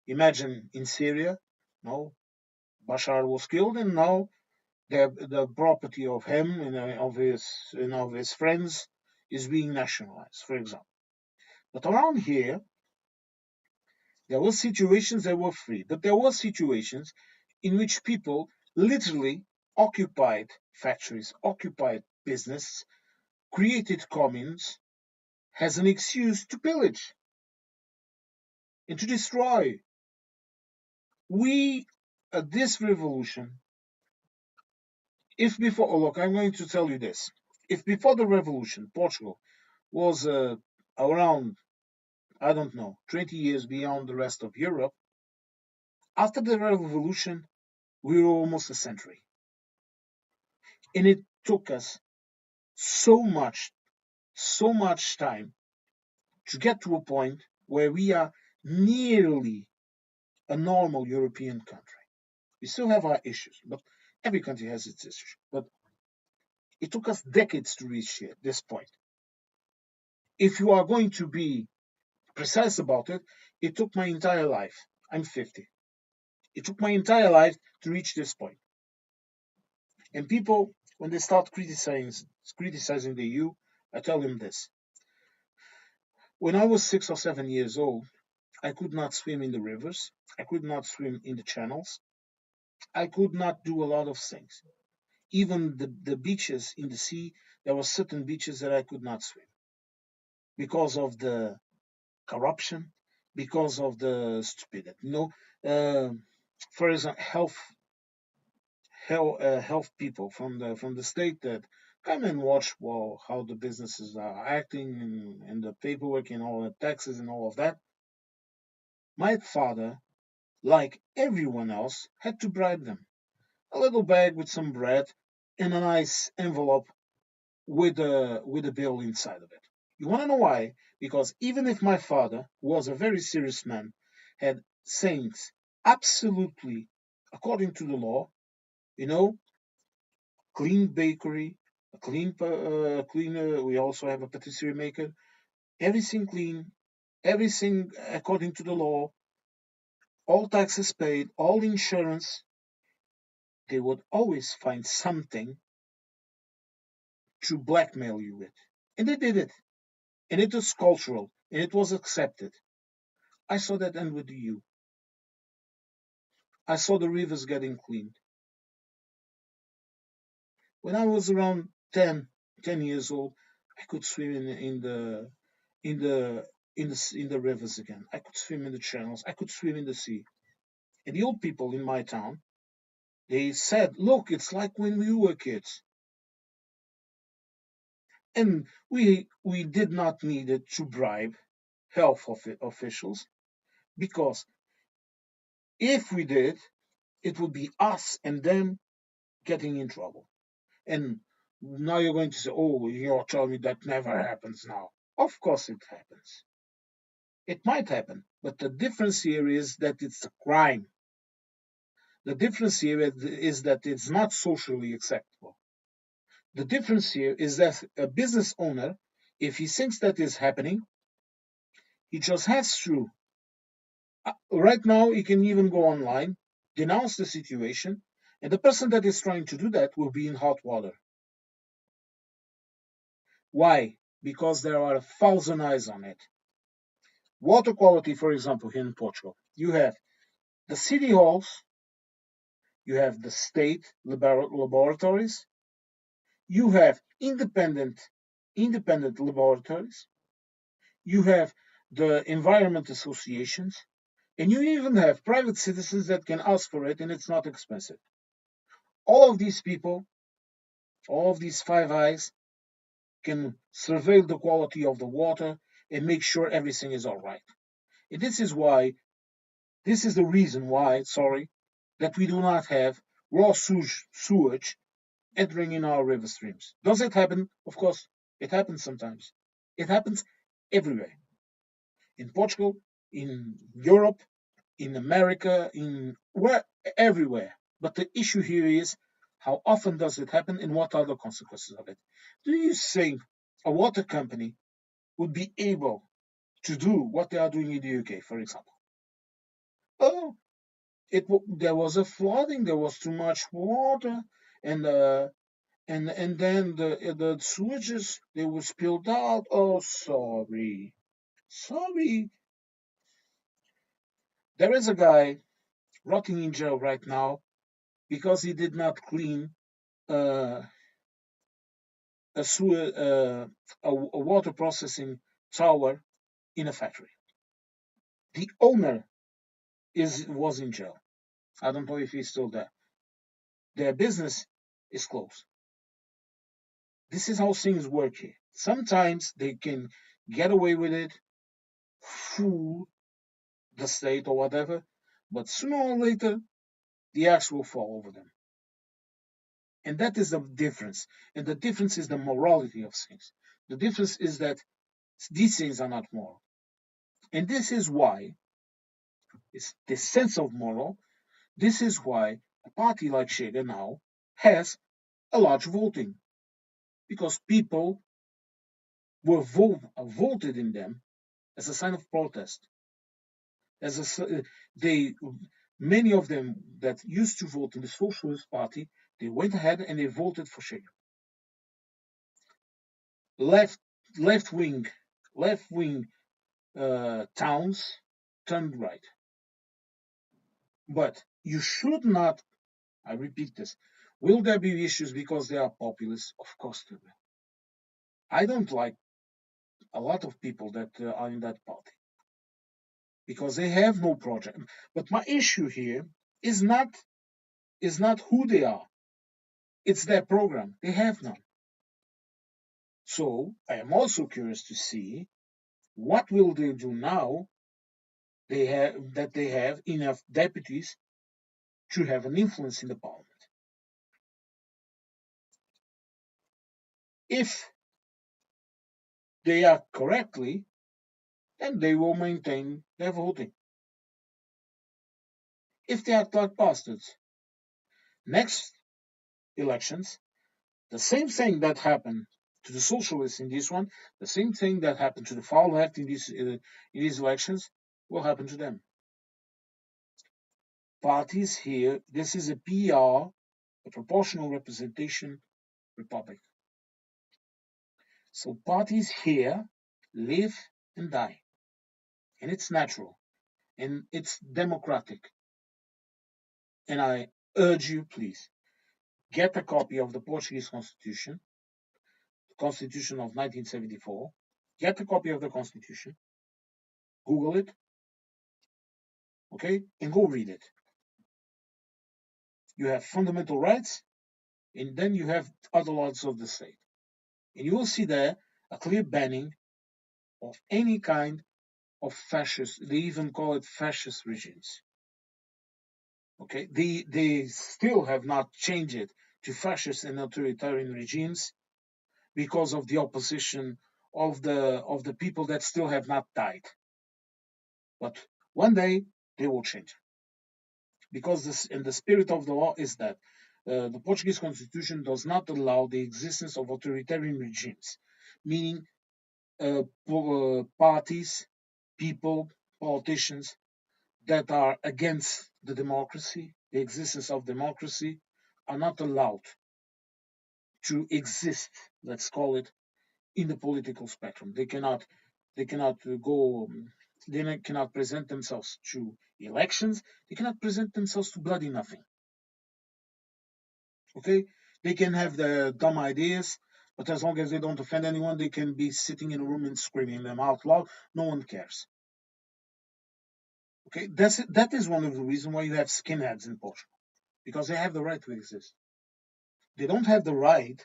imagine in Syria, no, Bashar was killed, and now the property of him and of his friends is being nationalized, for example. But around here, there were situations that were free, but there were situations in which people literally occupied factories, occupied business, created communes as an excuse to pillage and to destroy. We, this revolution, if before, oh, look, I'm going to tell you this. If before the revolution, Portugal was around, I don't know, 20 years beyond the rest of Europe, after the revolution, we were almost a century. And it took us so so much time to get to a point where we are nearly a normal European country. We still have our issues, but every country has its issues. But it took us decades to reach here, this point. If you are going to be precise about it, it took my entire life. I'm 50. It took my entire life to reach this point. And people, when they start criticizing the EU, I tell them this. When I was 6 or 7 years old, I could not swim in the rivers. I could not swim in the channels. I could not do a lot of things. Even the beaches in the sea, there were certain beaches that I could not swim because of the corruption, because of the stupidity. For example, health. health people from the state that come and watch well how the businesses are acting and the paperwork and all the taxes and all of that. My father, like everyone else, had to bribe them. A little bag with some bread and a nice envelope with a bill inside of it. You want to know why? Because even if my father was a very serious man, had things absolutely according to the law, you know, clean bakery, a clean. We also have a patisserie maker. Everything clean, everything according to the law, all taxes paid, all insurance. They would always find something to blackmail you with, and they did it. And it was cultural, and it was accepted. I saw that end with you. I saw the rivers getting cleaned. When I was around 10 years old, I could swim in the in the rivers again. I could swim in the channels. I could swim in the sea. And the old people in my town, they said, "Look, it's like when we were kids." And we did not need it to bribe officials because if we did, it would be us and them getting in trouble. And now you're going to say, "Oh, you're telling me that never happens now." Of course it happens. It might happen, but the difference here is that it's a crime. The difference here is that it's not socially acceptable. The difference here is that a business owner, if he thinks that is happening, he just has to. Right now, he can even go online, denounce the situation, and the person that is trying to do that will be in hot water. Why? Because there are 1,000 eyes on it. Water quality, for example, here in Portugal, you have the city halls, you have the state laboratories, you have independent laboratories, you have the environment associations, and you even have private citizens that can ask for it and it's not expensive. All of these people, all of these five eyes, can surveil the quality of the water and make sure everything is all right. And this is the reason why, sorry, that we do not have raw sewage entering in our river streams. Does it happen? Of course, it happens sometimes. It happens everywhere. In Portugal, in Europe, in America, in where everywhere. But the issue here is how often does it happen and what are the consequences of it? Do you think a water company would be able to do what they are doing in the UK, for example? Oh, there was a flooding, there was too much water, and and then the sewages they were spilled out. Oh, sorry. There is a guy rotting in jail right now because he did not clean uh, a sewer, a water processing tower in a factory. The owner is was in jail. I don't know if he's still there. Their business is closed. This is how things work here. Sometimes they can get away with it, fool the state or whatever, but sooner or later the axe will fall over them. And that is the difference. And the difference is the morality of things. The difference is that these things are not moral. And this is why, it's this sense of moral, this is why a party like Chega now has a large voting. Because people voted in them as a sign of protest. As a, they, many of them that used to vote in the Socialist Party, they went ahead and they voted for Chega. Left, left wing, left wing towns turned right. But you should not, I repeat this, will there be issues because they are populist? Of course there will. I don't like a lot of people that are in that party because they have no project. But my issue here is not who they are. It's their program. They have none. So I am also curious to see what will they do now they have enough deputies to have an influence in the parliament. If they act correctly, then they will maintain their voting. If they act like bastards, next elections, the same thing that happened to the socialists in this one, the same thing that happened to the far left in these elections, will happen to them. Parties here, this is a PR, a proportional representation republic. So parties here live and die, and it's natural and it's democratic. And I urge you, please, get a copy of the Portuguese Constitution, the Constitution of 1974. Get a copy of the Constitution, Google it, okay, and go read it. You have fundamental rights, and then you have other laws of the state. And you will see there a clear banning of any kind of fascist, they even call it fascist regimes. Okay, they still have not changed it to fascist and authoritarian regimes because of the opposition of the people that still have not died. But one day they will change because this in the spirit of the law is that the Portuguese constitution does not allow the existence of authoritarian regimes, meaning parties, people, politicians that are against the democracy, the existence of democracy, are not allowed to exist, let's call it, in the political spectrum. They cannot go, they cannot present themselves to elections. They cannot present themselves to bloody nothing. Okay, they can have the dumb ideas, but as long as they don't offend anyone, they can be sitting in a room and screaming them out loud. No one cares. Okay, that is one of the reasons why you have skinheads in Portugal, because they have the right to exist. They don't have the right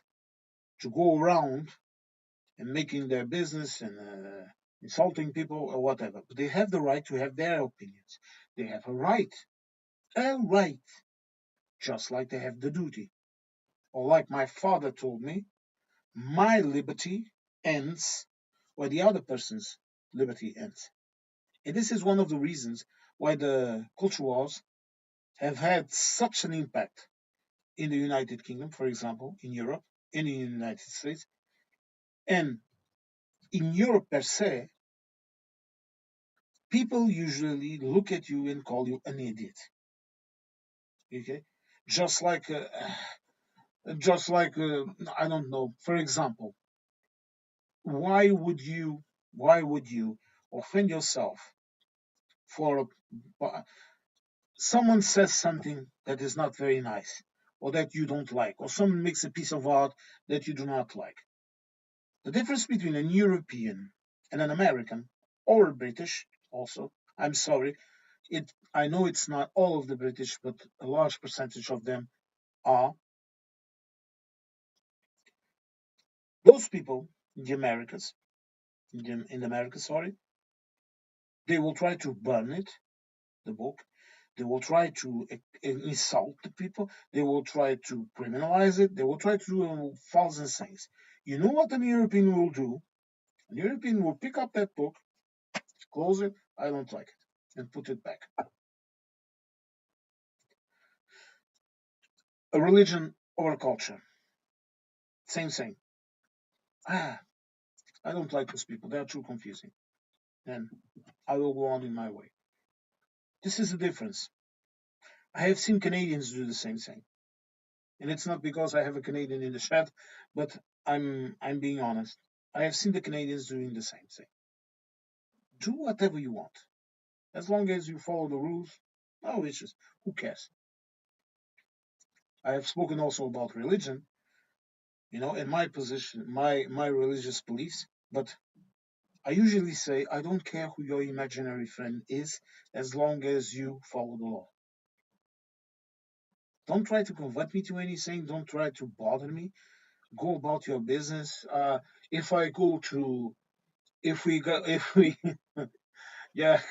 to go around and making their business and insulting people or whatever. But they have the right to have their opinions. They have a right, just like they have the duty. Or like my father told me, my liberty ends where the other person's liberty ends. And this is one of the reasons why the culture wars have had such an impact in the United Kingdom, for example, in Europe, in the United States, and in Europe per se, people usually look at you and call you an idiot. Okay, just like just like I don't know. For example, why would you why would you offend yourself for someone says something that is not very nice or that you don't like, or someone makes a piece of art that you do not like? The difference between an European and an American or a British also, I'm sorry, I know it's not all of the British, but a large percentage of them are those people in the Americas, in America, sorry, they will try to burn it, the book. They will try to insult the people. They will try to criminalize it. They will try to do thousand things. You know what an European will do? An European will pick up that book, close it, I don't like it, and put it back. A religion or a culture, same thing. Ah, I don't like those people. They are too confusing. And I will go on in my way. This is the difference. I have seen Canadians do the same thing. And it's not because I have a Canadian in the chat, but I'm being honest. I have seen the Canadians doing the same thing. Do whatever you want. As long as you follow the rules, no issues. Who cares? I have spoken also about religion, and my position, my religious beliefs, but I usually say I don't care who your imaginary friend is as long as you follow the law. Don't try to convert me to anything. Don't try to bother me. Go about your business. If I go to, if we go, if we, yeah,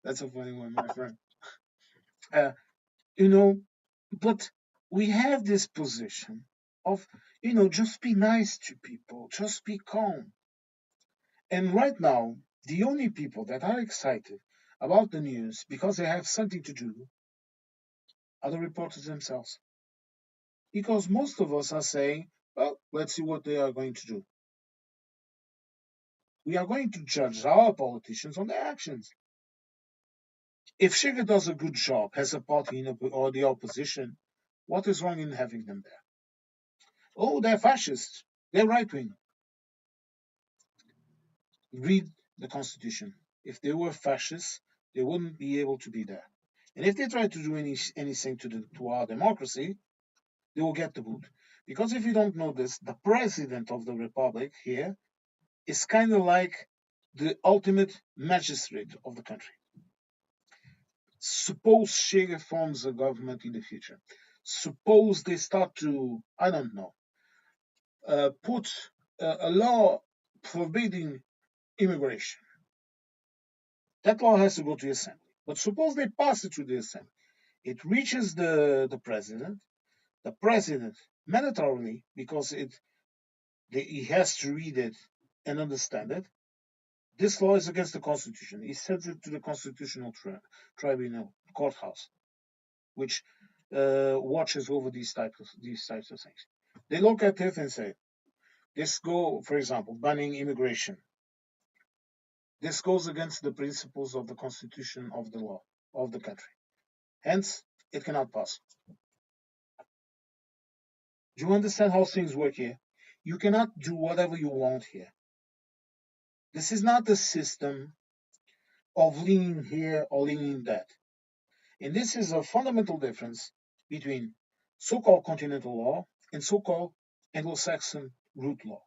that's a funny one, my friend. Uh, you know, but we have this position of, just be nice to people, just be calm. And right now, the only people that are excited about the news because they have something to do are the reporters themselves. Because most of us are saying, well, let's see what they are going to do. We are going to judge our politicians on their actions. If Sugar does a good job as a party or the opposition, what is wrong in having them there? Oh, they're fascists. They're right wing. Read the Constitution. If they were fascists, they wouldn't be able to be there. And if they try to do anything to our democracy, they will get the boot. Because if you don't know this, the president of the republic here is kind of like the ultimate magistrate of the country. Suppose Che forms a government in the future. Suppose they start to, I don't know, put a law forbidding immigration. That law has to go to the assembly. But suppose they pass it through the assembly. It reaches the president. The president, mandatorily, because he has to read it and understand it, this law is against the Constitution. He sends it to the Constitutional Tribunal, courthouse, which watches over these types of things. They look at it and say, this go, for example, banning immigration. This goes against the principles of the Constitution of the law of the country. Hence, it cannot pass. Do you understand how things work here? You cannot do whatever you want here. This is not the system of leaning here or leaning that. And this is a fundamental difference between so called continental law and so called Anglo Saxon root law.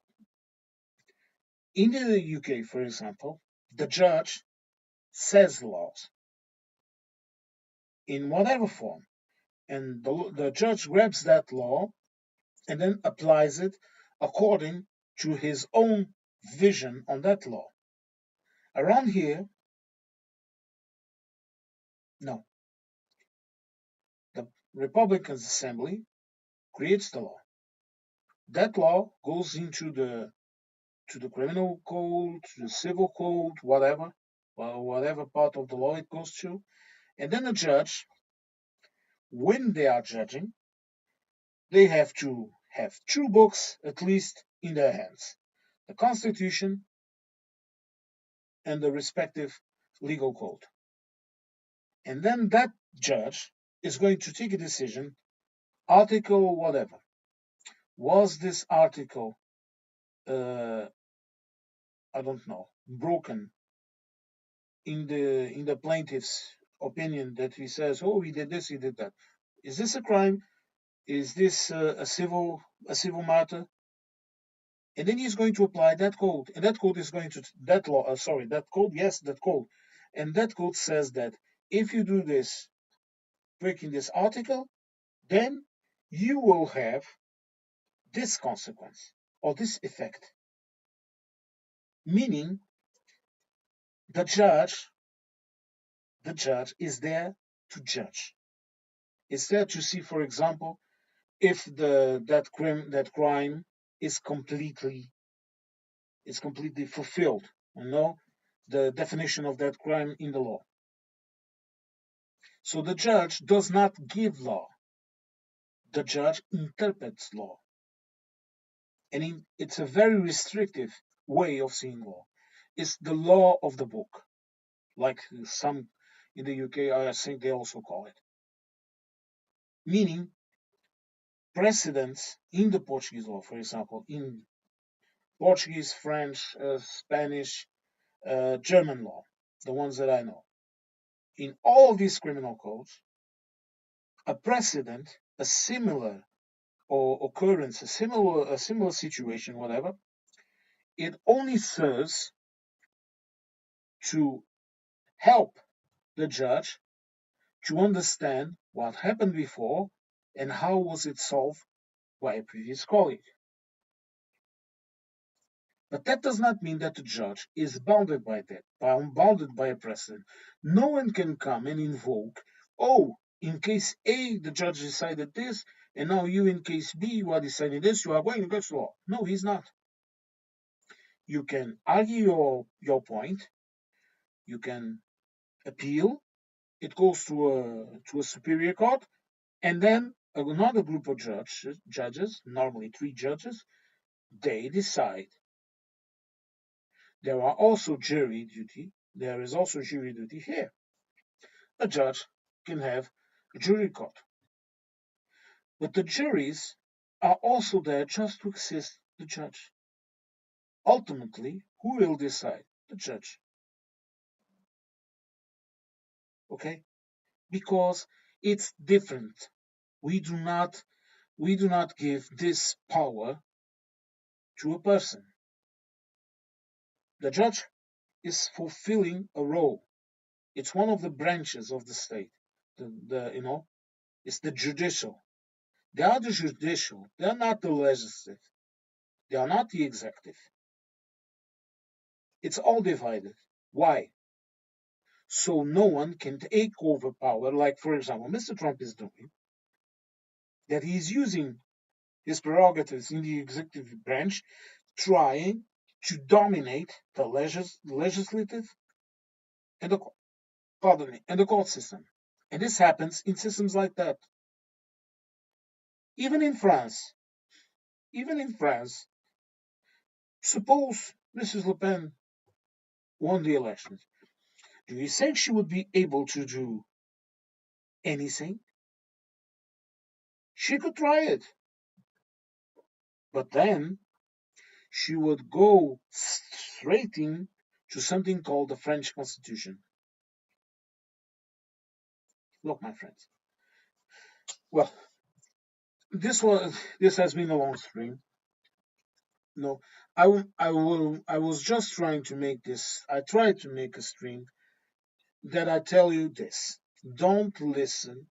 In the UK, for example, the judge says laws in whatever form, and the judge grabs that law and then applies it according to his own vision on that law. Around here, no. The Republican Assembly creates the law. That law goes into the criminal code, to the civil code, whatever, well, whatever part of the law it goes to. And then the judge, when they are judging, they have to have two books at least in their hands: the Constitution and the respective legal code. And then that judge is going to take a decision, article whatever. Was this article, I don't know, broken in the plaintiff's opinion, that he says, oh, he did this, he did that? Is this a crime? Is this a civil matter? And then he's going to apply that code, and that code is going to that law. Sorry, that code. Yes, that code, and that code says that if you do this, breaking this article, then you will have this consequence or this effect. Meaning, the judge, the judge is there to judge. It's there to see, for example, if that crime is completely fulfilled. The definition of that crime in the law. So the judge does not give law. The judge interprets law. And it's a very restrictive way of seeing law. It's the law of the book, like some in the UK, I think they also call it. Meaning, precedents in the Portuguese law, for example, in Portuguese, French, Spanish, German law, the ones that I know. In all of these criminal codes, a precedent, a similar or occurrence, a similar situation, whatever, it only serves to help the judge to understand what happened before and how was it solved by a previous colleague. But that does not mean that the judge is bounded by that, bounded by a precedent. No one can come and invoke, oh, in case A, the judge decided this, and now you, in case B, you are deciding this, you are going against law. No, he's not. You can argue your point, you can appeal, it goes to a superior court, and then another group of judges, normally three judges, they decide. There are also jury duty. There is also jury duty here. A judge can have a jury court. But the juries are also there just to assist the judge. Ultimately, who will decide? The judge. Okay? Because it's different. We do not give this power to a person. The judge is fulfilling a role. It's one of the branches of the state. It's the judicial. They are the judicial. They are not the legislative. They are not the executive. It's all divided. Why? So no one can take over power, like, for example, Mr. Trump is doing, that he's using his prerogatives in the executive branch, trying to dominate the legislative and the court system. And this happens in systems like that. Even in France, even in France, suppose Mrs. Le Pen won the elections. Do you think she would be able to do anything? She could try it, but then she would go straight in to something called the French Constitution. Look, my friends. Well, this has been a long stream. No, I was just trying to make this. I tried to make a stream that I tell you this: don't listen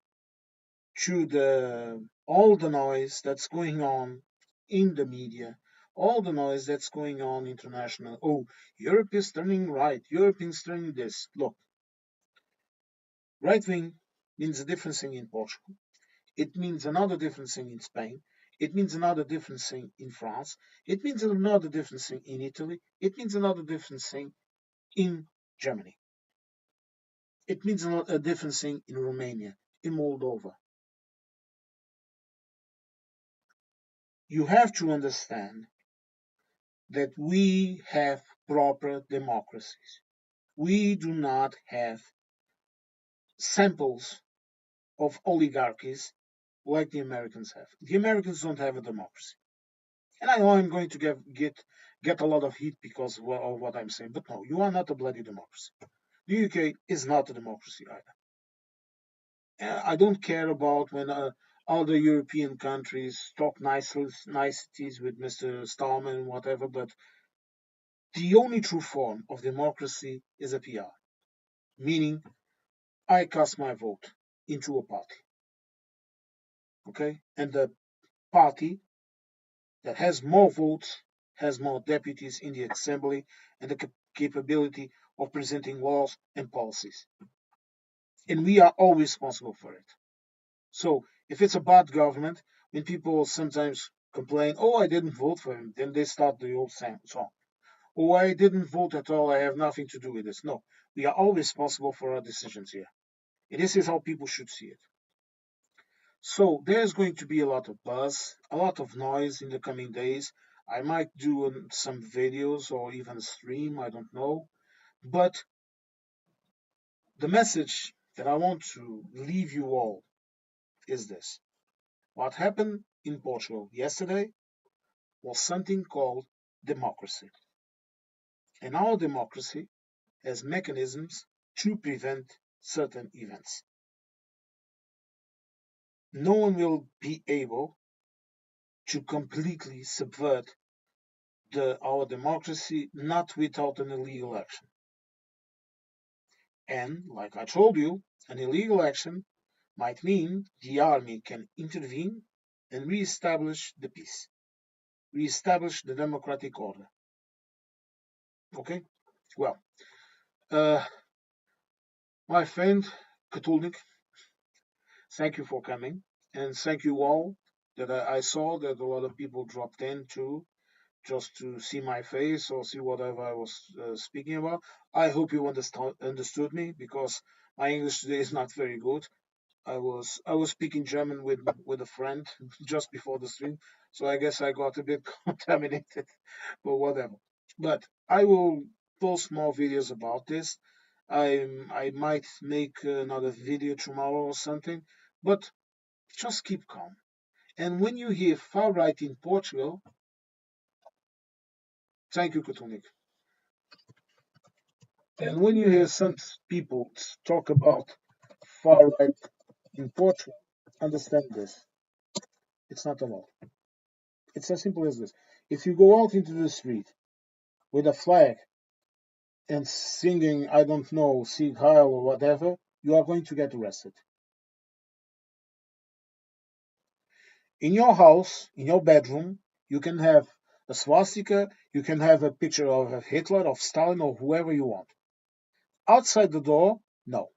to the all the noise that's going on in the media, all the noise that's going on international. Oh, Europe is turning right, Europe is turning this. Look, right wing means a different thing in Portugal. It means another different thing in Spain. It means another different thing in France. It means another different thing in Italy. It means another different thing in Germany. It means a different thing in Romania, in Moldova. You have to understand that we have proper democracies. We do not have samples of oligarchies like the Americans have. The Americans don't have a democracy. And I know I'm going to get a lot of heat because of what I'm saying, but no, you are not a bloody democracy. The UK is not a democracy either. I don't care about when other European countries talk niceties with Mr. Stallman, whatever, but the only true form of democracy is a PR, meaning I cast my vote into a party. Okay? And the party that has more votes has more deputies in the assembly and the capability of presenting laws and policies. And we are always responsible for it. So if it's a bad government, when people sometimes complain, oh, I didn't vote for him, then they start the old song. Oh, I didn't vote at all, I have nothing to do with this. No, we are all responsible for our decisions here. And this is how people should see it. So there's going to be a lot of buzz, a lot of noise in the coming days. I might do some videos or even stream, I don't know. But the message that I want to leave you all is this. What happened in Portugal yesterday was something called democracy. And our democracy has mechanisms to prevent certain events. No one will be able to completely subvert our democracy, not without an illegal action. And, like I told you, an illegal action might mean the army can intervene and reestablish the peace, reestablish the democratic order. Okay? Well, uh, my friend Katulnik, thank you for coming. And thank you all that I saw that a lot of people dropped in too, just to see my face or see whatever I was speaking about. I hope you understood me because my English today is not very good. I was speaking German with a friend just before the stream, so I guess I got a bit contaminated, but whatever. But I will post more videos about this. I might make another video tomorrow or something, but just keep calm. And when you hear far right in Portugal, thank you, Kotunik. And when you hear some people talk about far right in Portugal, understand this. It's not a lot. It's as simple as this. If you go out into the street with a flag and singing, I don't know, Sieg Heil or whatever, you are going to get arrested. In your house, in your bedroom, you can have a swastika, you can have a picture of Hitler, of Stalin, or whoever you want. Outside the door, no.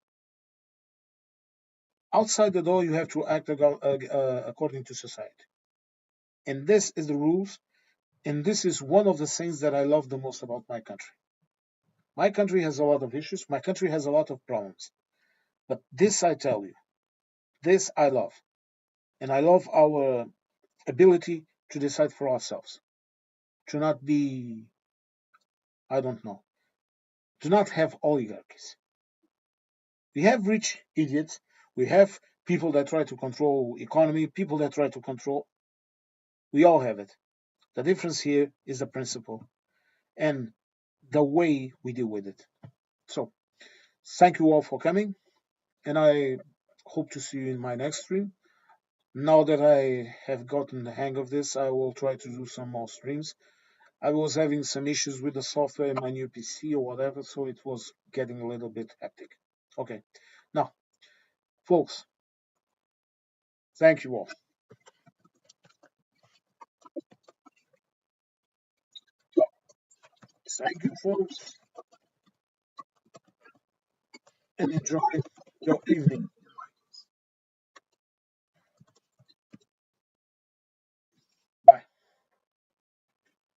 Outside the door, you have to act according to society. And this is the rules, and this is one of the things that I love the most about my country. My country has a lot of issues, my country has a lot of problems. But this I tell you, this I love. And I love our ability to decide for ourselves, to not be, I don't know, to not have oligarchies. We have rich idiots, we have people that try to control economy, people that try to control, we all have it. The difference here is the principle and the way we deal with it. So, thank you all for coming, and I hope to see you in my next stream. Now that I have gotten the hang of this, I will try to do some more streams. I was having some issues with the software in my new PC or whatever, so it was getting a little bit hectic. Okay, now, folks, thank you all. Thank you, folks, and enjoy your evening.